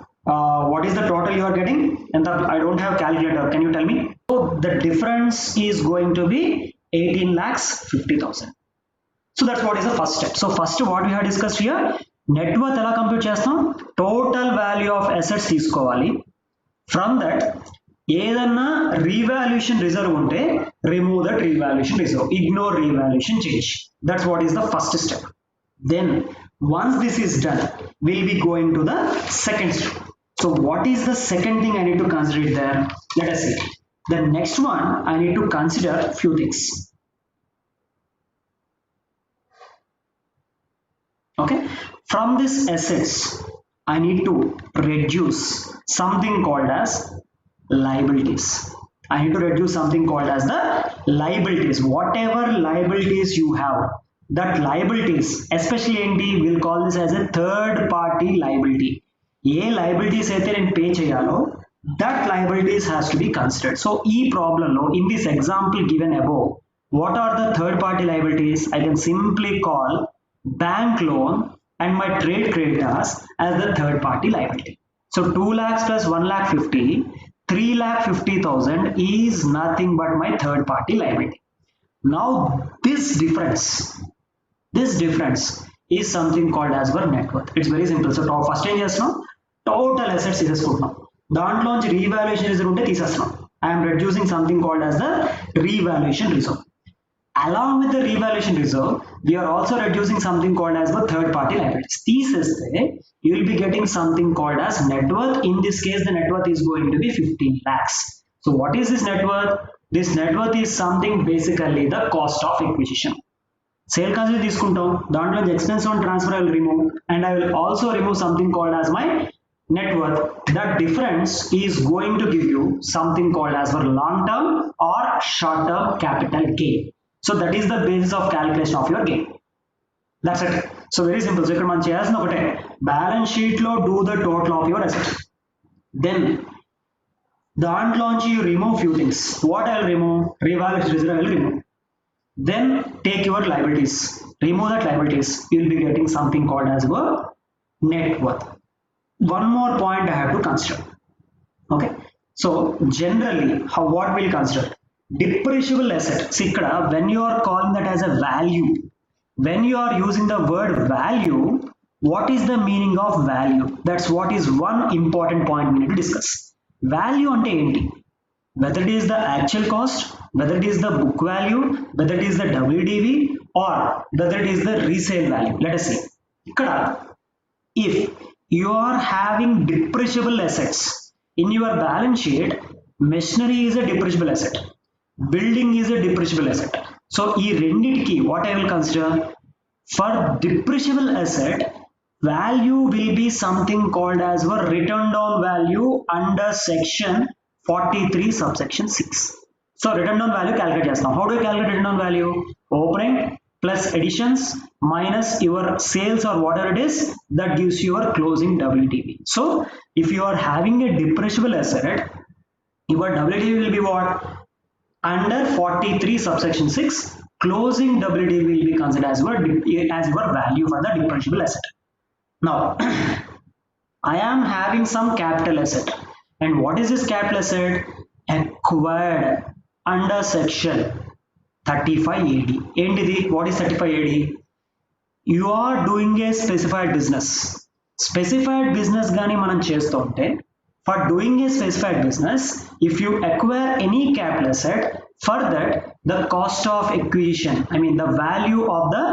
what is the total you are getting? And I don't have calculator, can you tell me? So the difference is going to be 18,50,000. So that's what is the first step. So first what we have discussed here, net worth ఎలా compute చేస్తాం, total value of assets తీసుకోవాలి. From that ఏదన్నా revaluation reserve ఉంటే remove that revaluation reserve, ignore revaluation change. That's what is the first step. Then once this is done, we'll be going to the second step. So what is the second thing I need to consider it there? Let us see. The next one, I need to consider few things. Okay, from this assets I need to reduce something called as liabilities. I need to reduce something called as the liabilities. Whatever liabilities you have, that liabilities, especially ఏంటి, we'll call this as a third party liability. A liabilities అయితే నేను pay చేయాలో that liabilities has to be considered. So ఈ problem లో, in this example given above, what are the third party liabilities? I can simply call bank loan and my trade creditors as the third party liability. So 2 lakhs plus 1 lakh 50, 3,50,000 is nothing but my third party liability. Now this difference is something called as our net worth. It's very simple. So first ఏం చేస్తున్నాం, total assets తీసేసుకుంటున్నాం, దాంట్లోంచి revaluation reserve ఉంటే తీసేస్తున్నాం. I am reducing something called as the revaluation reserve. Along with the revaluation reserve, we are also reducing something called as the third party liabilities. తీసేస్తే you will be getting something called as net worth. In this case, the net worth is going to be 15 lakhs. So what is this net worth? This net worth is something basically the cost of acquisition. Sale cost తీసుకుంటాం, దాంట్లో expense on transfer I will remove, and I will also remove something called as my net worth. That difference is going to give you something called as for long term or short term capital gain. So that is the basis of calculation of your gain. That's it. So very simple. So ఇక్కడ మనం చేయాల్సిన ఒకటే, balance sheet లో do the total of your assets. Then దాంట్లోంచి you remove few things. What I will remove? Revaluation reserve I will remove. Then take your liabilities. Remove that liabilities. You will be getting something called as your net worth. One more point I have to consider. Okay. So generally, what we'll consider? Depreciable asset. See, when you are calling that as a value, when you are using the word value, what is the meaning of value? That's what is one important point we need to discuss. Value ante enti? Whether it is the actual cost, whether it is the book value, whether it is the WDV, or whether it is the resale value. Let us see. If you are having depreciable assets in your balance sheet, machinery is a depreciable asset, building is a depreciable asset. So ee renditiki what I will consider, for depreciable asset, value will be something called as a written down value under section 43 subsection 6. So written down value calculate chestam. How do you calculate written down value? Opening plus additions minus your sales or whatever it is, that gives you your closing WDV. So if you are having a depreciable asset, your WDV will be what? Under 43 subsection 6, closing WDV will be considered as your value for the depreciable asset. Now I am having some capital asset, and what is this capital asset? Acquired under section 35 AD. Entity, what is 35 AD? You are doing a specified business. Specified business gani manam chestunte, for doing a specified business, if you acquire any capital asset, for that the cost of acquisition, I mean the value of the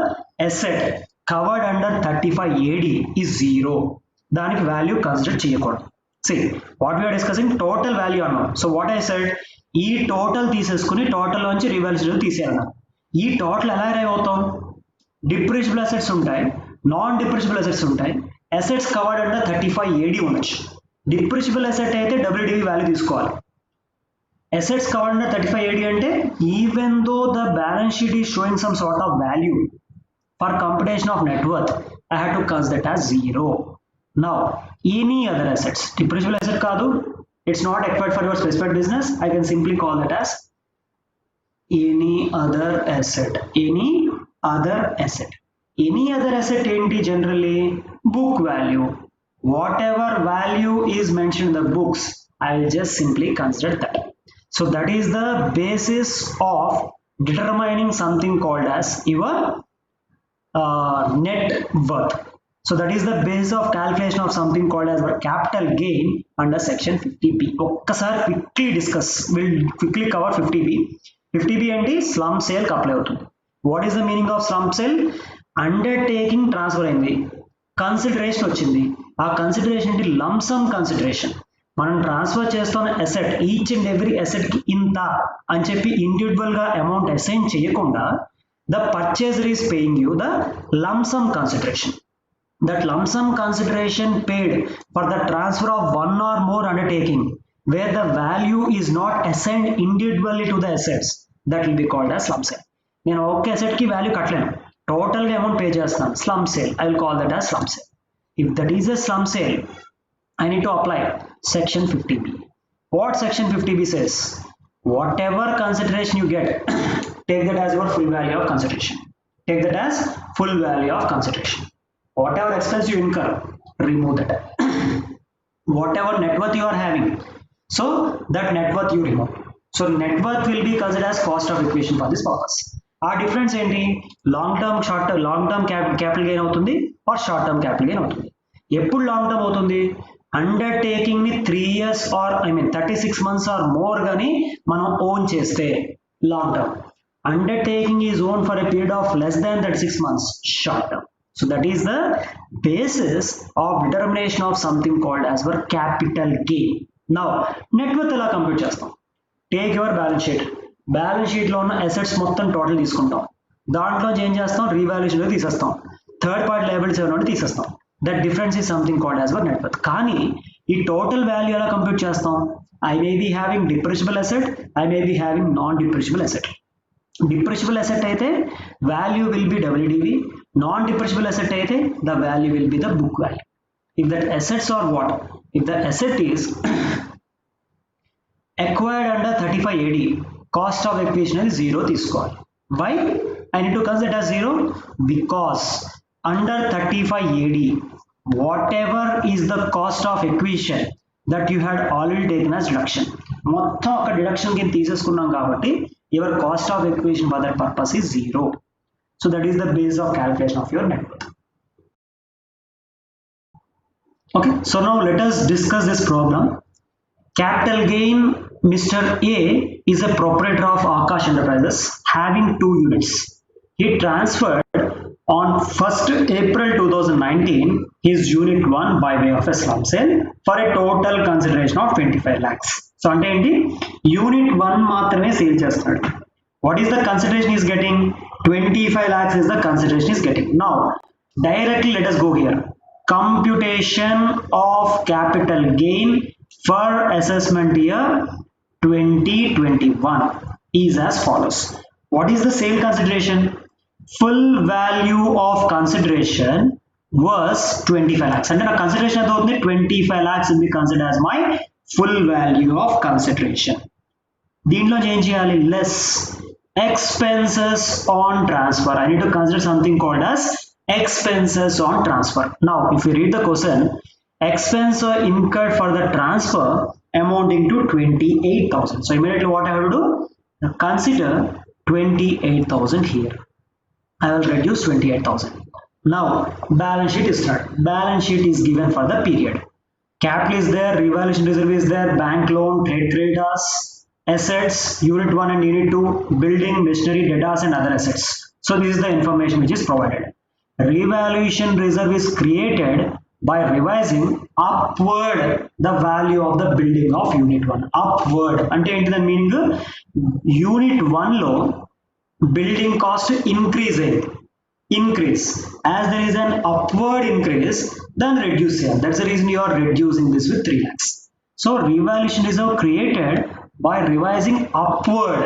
asset covered under 35 AD is 0. Daniki value consider cheyakodu. See, what we are discussing, total value anna. So what I said, ఈ total తీసేసుకుని total నుంచి revolution తీసేయాలన్నా, ఈ total ఎలా arrive అవుతాం? డిప్రిషియబుల్ assets ఉంటాయి, non డిప్రిషియబుల్ assets ఉంటాయి, assets covered under 35 AD ఉండొచ్చు. డిప్రిషియబుల్ asset అయితే WDV వాల్యూ తీసుకోవాలి. అసెట్స్ కవర్డ్ అండర్ 35 AD అంటే even though the balance sheet is showing some sort of value for computation of net worth, I have to consider that as 0. Now any other assets, depreciable asset కాదు, it's not acquired for your specified business, I can simply call that as any other asset. Any other asset. Any other asset enti generally book value. Whatever value is mentioned in the books, I will just simply consider that. So that is the basis of determining something called as your net worth. So that is the basis of calculation of something called as capital gain under section 50B. ఒక్కసారి quickly discuss. We'll quickly cover 50B. 50B అంటే slump sale కి apply అవుతుంది. What is the meaning of slump sale? Undertaking transfer అయింది, consideration వచ్చింది. ఆ consideration ఏంటి? Lump some consideration. మనం transfer చేస్తున్న asset, each and every asset కి ఇంత అని చెప్పి ఇండివిజువల్ గా అమౌంట్ అసైన్ చేయకుండా the purchaser is paying you the lump sum consideration. That lump sum consideration paid for the transfer of one or more undertaking where the value is not assigned individually to the assets, that will be called as slump sale. నేను ఒక్క asset కి value కట్టలేను, total గా amount pay చేస్తాను, slump sale. I will call that as slump sale. If that is a slump sale, I need to apply section 50B. What section 50B says? Whatever consideration you get, take that as your full value of consideration. Take that as full value of consideration. Whatever expense you incur, remove that. Whatever net worth you are having, so that net worth you remove. So net worth will be considered as cost of acquisition for this purpose. Our difference ఏంటి? long term capital gain అవుతుంది or short term capital gain అవుతుంది. ఎప్పుడు long term అవుతుంది? Undertaking ని 3 years or 36 months or more గాని మనం own చేస్తే long term. Undertaking is own for a period of less than 36 months, short term. So that is the basis of determination of something called as our capital gain. Now net worth ఎలా compute చేస్తాం? Take your balance sheet. Balance sheet లో ఉన్న assets మొత్తం total తీసుకుంటాం, దాంట్లో change చేస్తాం, revaluation లో తీసేస్తాం, థర్డ్ పార్టీ లయబిలిటీస్ ఏమైనా తీసేస్తాం. That difference is something called as our net worth. కానీ ఈ టోటల్ వాల్యూ ఎలా కంప్యూట్ చేస్తాం? I may be having depreciable asset, I may be having non-depreciable asset. Depreciable asset అయితే value will be WDV, non-depreciable asset అయితే the value will be the book value. If that assets are what? If the asset is acquired under 35 AD, cost of acquisition is 0 తీసుకోవాలి. Why I need to consider as 0? Because under 35 AD, whatever is the cost of acquisition that you had already taken as deduction, మొత్తం ఒక deduction కింద తీసేసుకున్నాం కాబట్టి your cost of acquisition for that purpose is 0. So that is the base of calculation of your net worth. Okay, so now let us discuss this problem. Capital gain, Mr. A is a proprietor of Akash Enterprises having 2 units. He transferred on 1st April 2019 his unit 1 by way of a slump sale for a total consideration of 25 lakhs. So ante enti unit 1 maatrame sale chestadu. What is the consideration he is getting? 25 lakhs is the consideration he is getting. Now directly let us go here. Computation of capital gain for assessment year 2021 is as follows. What is the sale consideration? Full value of consideration was 25 lakhs. And then a consideration of 25 lakhs will be considered as my full value of consideration. దీంట్లో change చేయాలి, less expenses on transfer. I need to consider something called as expenses on transfer. Now if you read the question, expenses are incurred for the transfer amounting to 28,000. So immediately what I have to do? Consider 28,000 here. I will reduce 28,000. Now balance sheet is started. Balance sheet is given for the period. Capital is there, revaluation reserve is there, bank loan, trade creditors, assets, unit 1 and unit 2, building, machinery, debtors and other assets. So this is the information which is provided. Revaluation reserve is created by revising upward the value of the building of unit 1. Upward ante enti the meaning, unit 1 lo building cost increase as there is an upward increase, then reduce here. That's the reason you are reducing this with 3 lakhs. So revaluation reserve created by revising upward.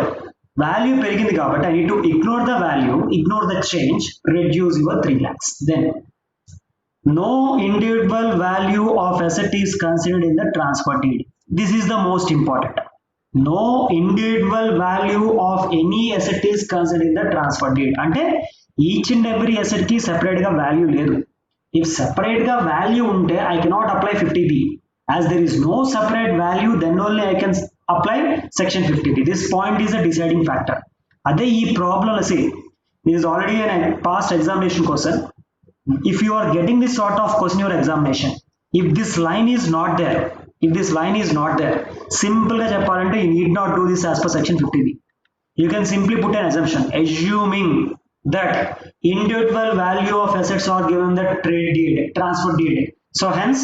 Value perigindi kabatti I need to ignore the value, ignore the change, reduce your 3 lakhs. Then no individual value of asset is considered in the transfer deed. This is the most important. No individual value of any asset is considered in the transfer deed. Ante each and every asset ki separate ga value ledu. If separate ga value unte I cannot apply 50B. As there is no separate value, then only I can apply section 50B. This point is a deciding factor. Ade ee problem see, this is already a past examination question. if you are getting this sort of question in your examination, if this line is not there, simple ga cheppalante you need not do this as per section 50b. You can simply put an assumption assuming that individual value of assets are given the trade deed, transfer deed. So hence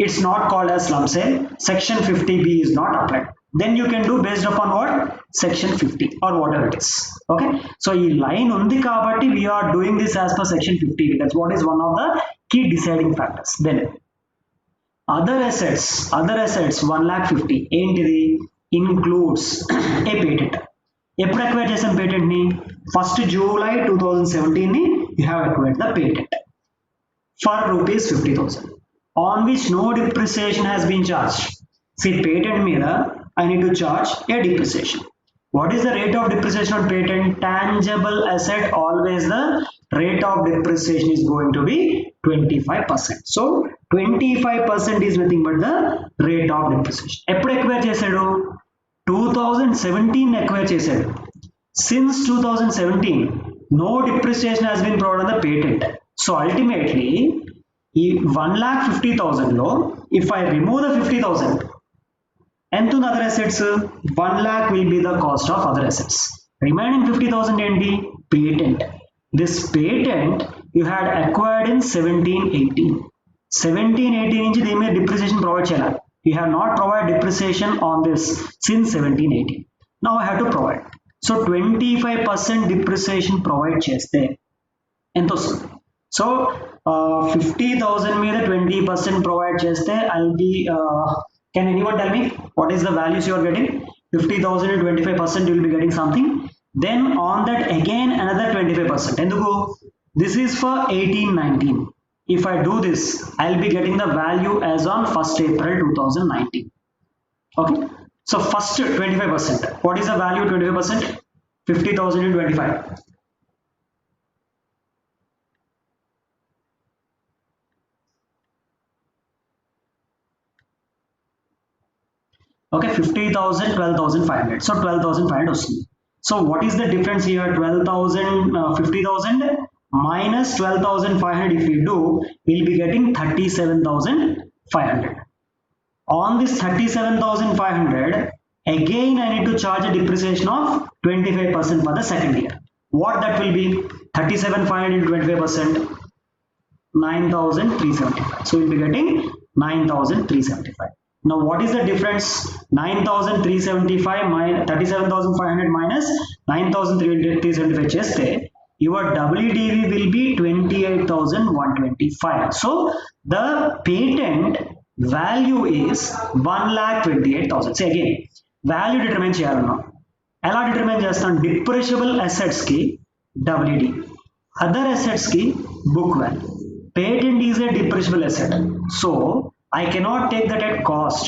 it's not called as lump sale. Section 50b is not applied. Then you can do based upon what? Section 50 or whatever it is. Okay. So this line undi kabatti we are doing this as per section 50. That's what is one of the key deciding factors. Then other assets 1,50,000 ఏంటిది includes a patent. ఎప్పుడు acquire చేసాం patent ని? 1st July 2017 ని you have acquired the patent for rupees 50,000 on which no depreciation has been charged. See, patent మీద I need to charge a depreciation. What is the rate of depreciation on patent? Tangible asset, always the rate of depreciation is going to be 25%. So 25% is nothing but the rate of depreciation. ఎప్పుడు acquire చేశాడు? 2017 acquire చేశాడు. Since 2017 no depreciation has been provided on the patent. So ultimately ఈ 1,50,000 లో if I remove the 50,000 and to the other assets 1 lakh will be the cost of other assets. Remaining 50,000 ఏంటి? Patent. This patent you had acquired in 1718. 1718 నుంచి దీని మీద depreciation provide చేయాలి. You have not provided depreciation on this since 1718. Now I have to provide. So 25% depreciation provide చేస్తే ఎంత వస్తుంది? So 50,000 మీద 20% provide చేస్తే I'll be can anyone tell me what is the values you are getting? 50,000 and 25% you will be getting something. Then on that again another 25%. ఎందుకు? This is for 1819. If I do this, I'll be getting the value as on 1st April 2019. Okay. So first 25%. What is the value 25%? 50,000 and 25. Okay, 50,000, 12,500. So 12,500 వస్తుంది. So what is the difference here? 12,000, 50,000 minus 12,500 if we do, we'll be getting 37,500. On this 37,500, again I need to charge a depreciation of 25% for the second year. What that will be? 37,500 into 25%, 9,375. So we'll be getting 9,375. Now what is the difference? 9,375 minus 37,500 minus 9,375 చేస్తే your WDV will be 28,125. So the patent value is 1,28,000. Say again, value determine చేయాలన్నా ఎలా determine చేస్తాం? Depreciable assets కి WD, other assets ki book value. Patent is a depreciable asset, so I cannot take that at cost.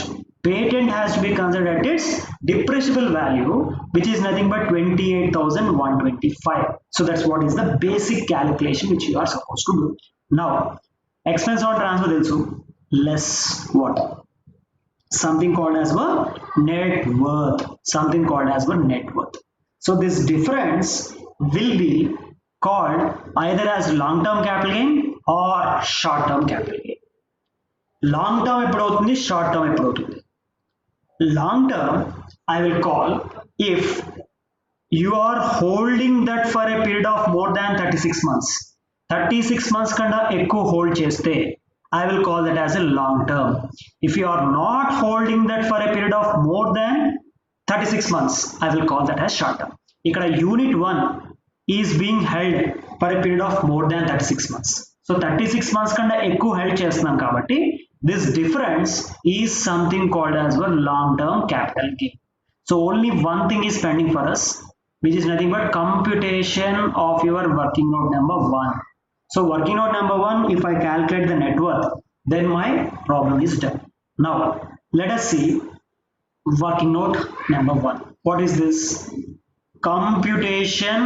Patent has to be considered at its depreciable value, which is nothing but 28,125. So that's what is the basic calculation which you are supposed to do. Now expense on transfer తెలుసు, less what? Something called as a net worth. Something called as a net worth. So this difference will be called either as long term capital gain or short term capital gain. Long term ఎప్పుడు అవుతుంది, short term ఎప్పుడు అవుతుంది? Long term I will call if you are holding that for a period of more than 36 months. 36 months కన్నా ఎక్కువ hold చేస్తే I will call that as a long term. If you are not holding that for a period of more than 36 months, I will call that as short term. ఇక్కడ unit 1 is being held for a period of more than 36 months. So 36 months కన్నా ఎక్కువ held చేస్తున్నాం కాబట్టి this difference is something called as a long term capital gain. So only one thing is pending for us, which is nothing but computation of your working note number 1. So working note number 1, if I calculate the net worth, then my problem is done. Now let us see working note number 1. What is this? Computation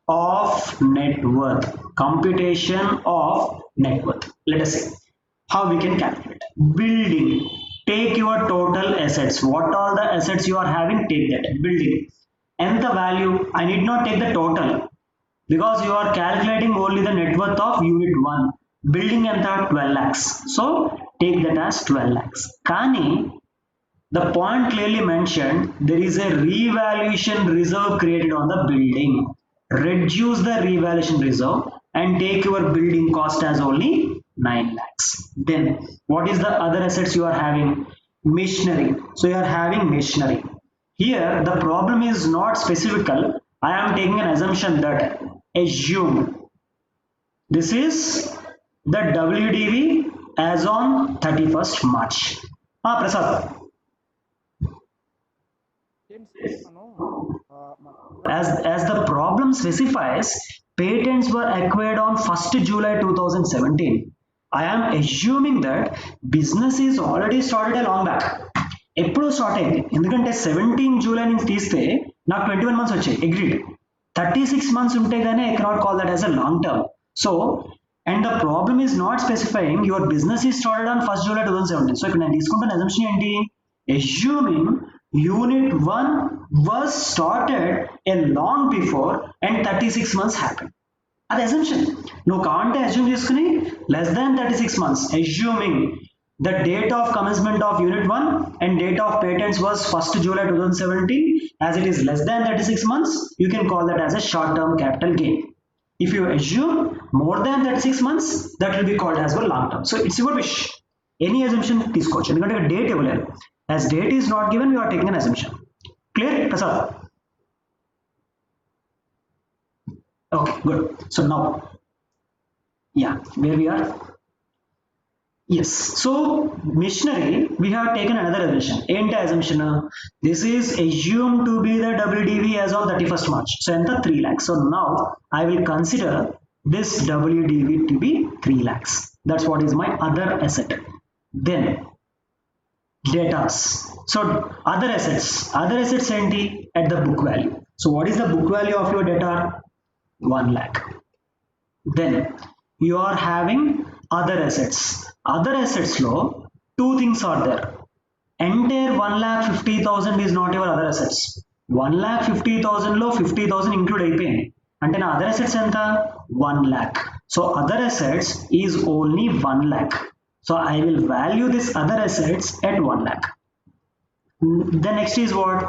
of net worth. Computation of net worth. Let us see how we can calculate. Building, take your total assets. What are the assets you are having? Take that. Building, and the value, I need not take the total because you are calculating only the net worth of unit 1. building and 12 lakhs. So take that as 12 lakhs. Kani, the point clearly mentioned there is a revaluation reserve created on the building. Reduce the revaluation reserve and take your building cost as only 9 lakhs. Then what is the other assets you are having? Machinery. So you are having machinery. Here the problem is not specifical. I am taking an assumption that assume this is the WDV as on 31st March. Prasad. As the problem specifies, patents were acquired on 1st July 2017. I am assuming that business is already started a long back. ఎప్పుడు start అయింది? ఎందుకంటే 17 July నుంచి తీస్తే నాకు 21 months వచ్చాయి. Agreed. 36 months ఉంటే గానీ I cannot call that as a long term. So, and the problem is not specifying your business is started on 1st July 2017. So, ఇక్కడ నేను తీసుకుంటున్న assumption ఏంటి? Assuming unit 1 was started a long before and 36 months happened. అది assumption. నువ్వు కావాలంటే assume చేసుకుని less than 36 months. Assuming the date of commencement of unit 1 and date of patents was 1st July 2017, as it is less than 36 months, you can call that as a short term capital gain. If you assume more than 36 months, that will be called as well long term. So it's your wish. Any assumption తీసుకోవచ్చు. ఎందుకంటే date ఇవ్వలేదు. As date is not given, you are taking an assumption. Clear, Prasad? Okay, good. So now, yeah, where we are? Yes. So machinery, we have taken another assumption. Enta assumption. This is assumed to be the WDV as of 31st March. So enta 3 lakhs. So now I will consider this WDV to be 3 lakhs. That's what is my other asset. Then datas. So other assets enti at the book value. So what is the book value of your debtor? 1 lakh. Then you are having other assets. Other assets లో two things are there. Entire 1,50,000 is not your other assets. 1,50,000 లో 50,000 include అయిపోయింది. అంటే నా other assets ఎంత? 1 lakh. So other assets is only 1 lakh. So I will value this other assets at 1 lakh. The next is what?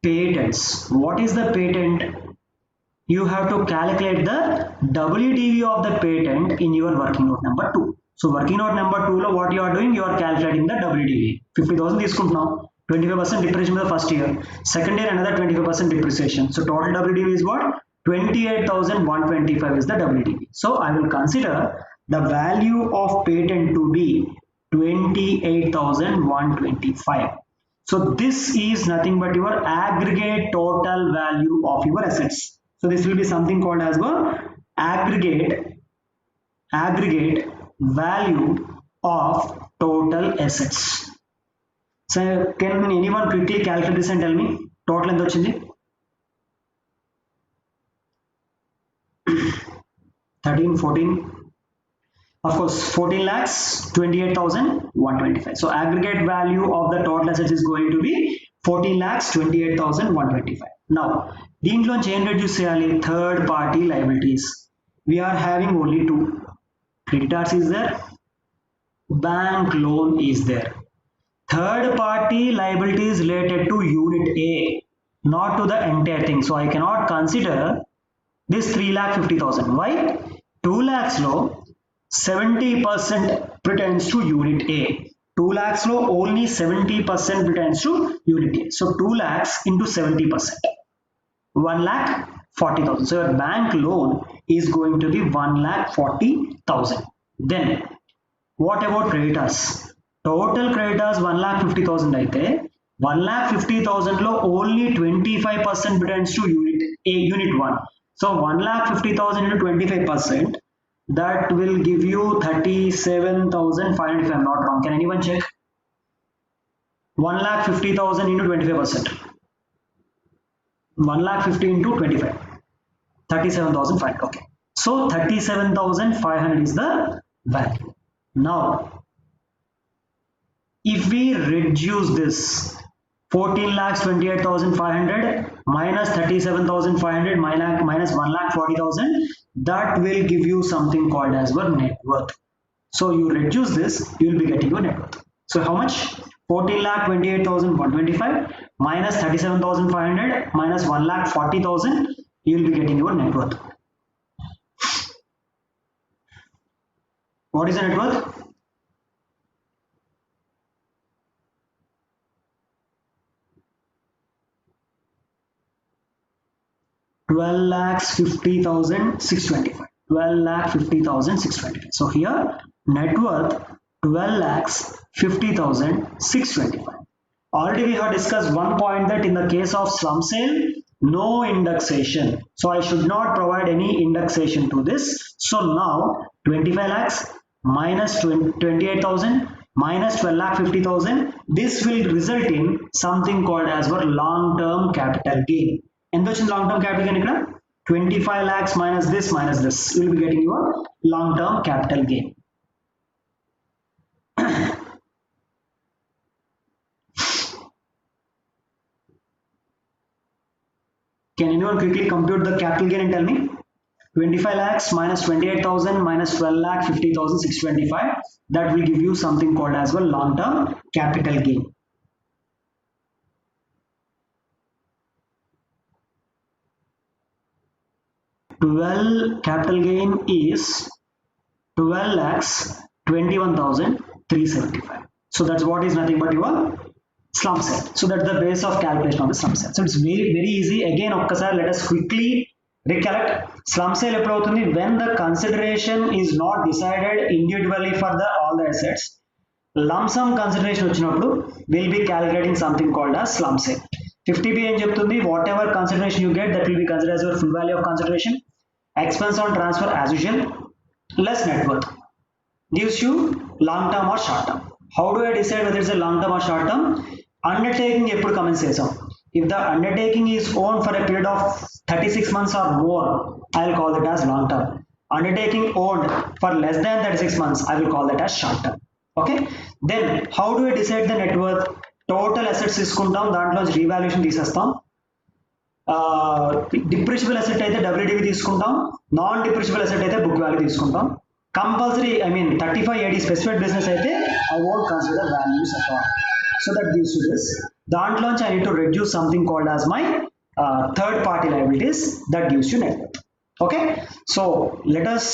Patents. What is the patent? You have to calculate the WDV of the patent in your working note number 2. So working note number 2 lo what you are doing? You are calculating the WDV. 50,000 తీసుకుంటున్నాం. 25% depreciation for the first year. Second year another 25% depreciation. So total WDV is what? 28,125 is the WDV. So I will consider the value of patent to be 28,125. So this is nothing but your aggregate total value of your assets. So this will be something called as the aggregate value of total assets. So can anyone quickly calculate this and tell me total ఎంత వచ్చింది? 13, 14, of course 14 lakhs 28,125. So aggregate value of the total assets is going to be 14 lakhs 28,125. Now దీంట్లో ఏం reduce చేయాలి? Third party liabilities. We are having only two. Creditors is there, bank loan is there. Third party liabilities related to unit A, not to the entire thing. So I cannot consider this 3,50,000. Why? 2 lakhs low 70% pertains to unit A. 2 lakhs low only 70% pertains to unit A. So 2 lakhs into 70%. 1,40,000. So your bank loan is going to be 1,40,000. Then what about creditors? Total creditors 1,50,000 అయితే 1,50,000 లో only 25% pertains to unit A, unit 1. So 1,50,000 into 25%, that will give you 37,500 if I am not wrong. Can anyone check? 1,50,000 into 25%. 1,50,000 into 25. 37,500. Okay. So 37,500 is the value. Now, if we reduce this 14,28,500 minus 37,500 minus 1,40,000, that will give you something called as your net worth. So you reduce this, you will be getting your net worth. So how much? 14,28,125 minus 37,500 minus 1,40,000, you will be getting your net worth. What is the net worth? $12,50,625. 12,50,625. So here net worth 12,50,625. Already we have discussed one point that in the case of slum sale, no indexation. So I should not provide any indexation to this. So now 25 lakhs minus 28,000 minus 12,50,000. This will result in something called as our long-term capital gain. And which long-term capital gain ikkada? 25 lakhs minus this, you will be getting your long-term capital gain. Can anyone quickly compute the capital gain and tell me? 25 lakhs minus 28,000 minus 12,50,625. That will give you something called as well long-term capital gain. 12 capital gain is 12 lakhs 21,375. So that's what is nothing but your slum sale. So that's the base of calculation of the slum sale. So it's very easy. Again, let us quickly recollect. Slum sale when the consideration is not decided individually for all the assets. Lump sum consideration will be calculating something called as slum sale. 50B and whatever consideration you get, that will be considered as your full value of consideration. Expense on transfer as usual, less net worth gives you long term or short term. How do I decide whether it's a long term or short term? Undertaking eప్పుడు commence చేసాం. If the undertaking is owned for a period of 36 months or more, I will call it as long term. Undertaking owned for less than 36 months, I will call that as short term. Okay. Then how do I decide the net worth? Total assets తీసుకుంటాం, దాంట్లో revaluation తీసేస్తాం. డిప్రిషియబుల్ asset అయితే WDV తీసుకుంటాం, non డిప్రిషియబుల్ asset అయితే book value తీసుకుంటాం. Compulsory 3580 specified business అయితే I won't consider values at all. So that gives you this. దాంట్లోంచి I need to reduce something called as my third party liabilities. That gives you net worth. Okay, so let us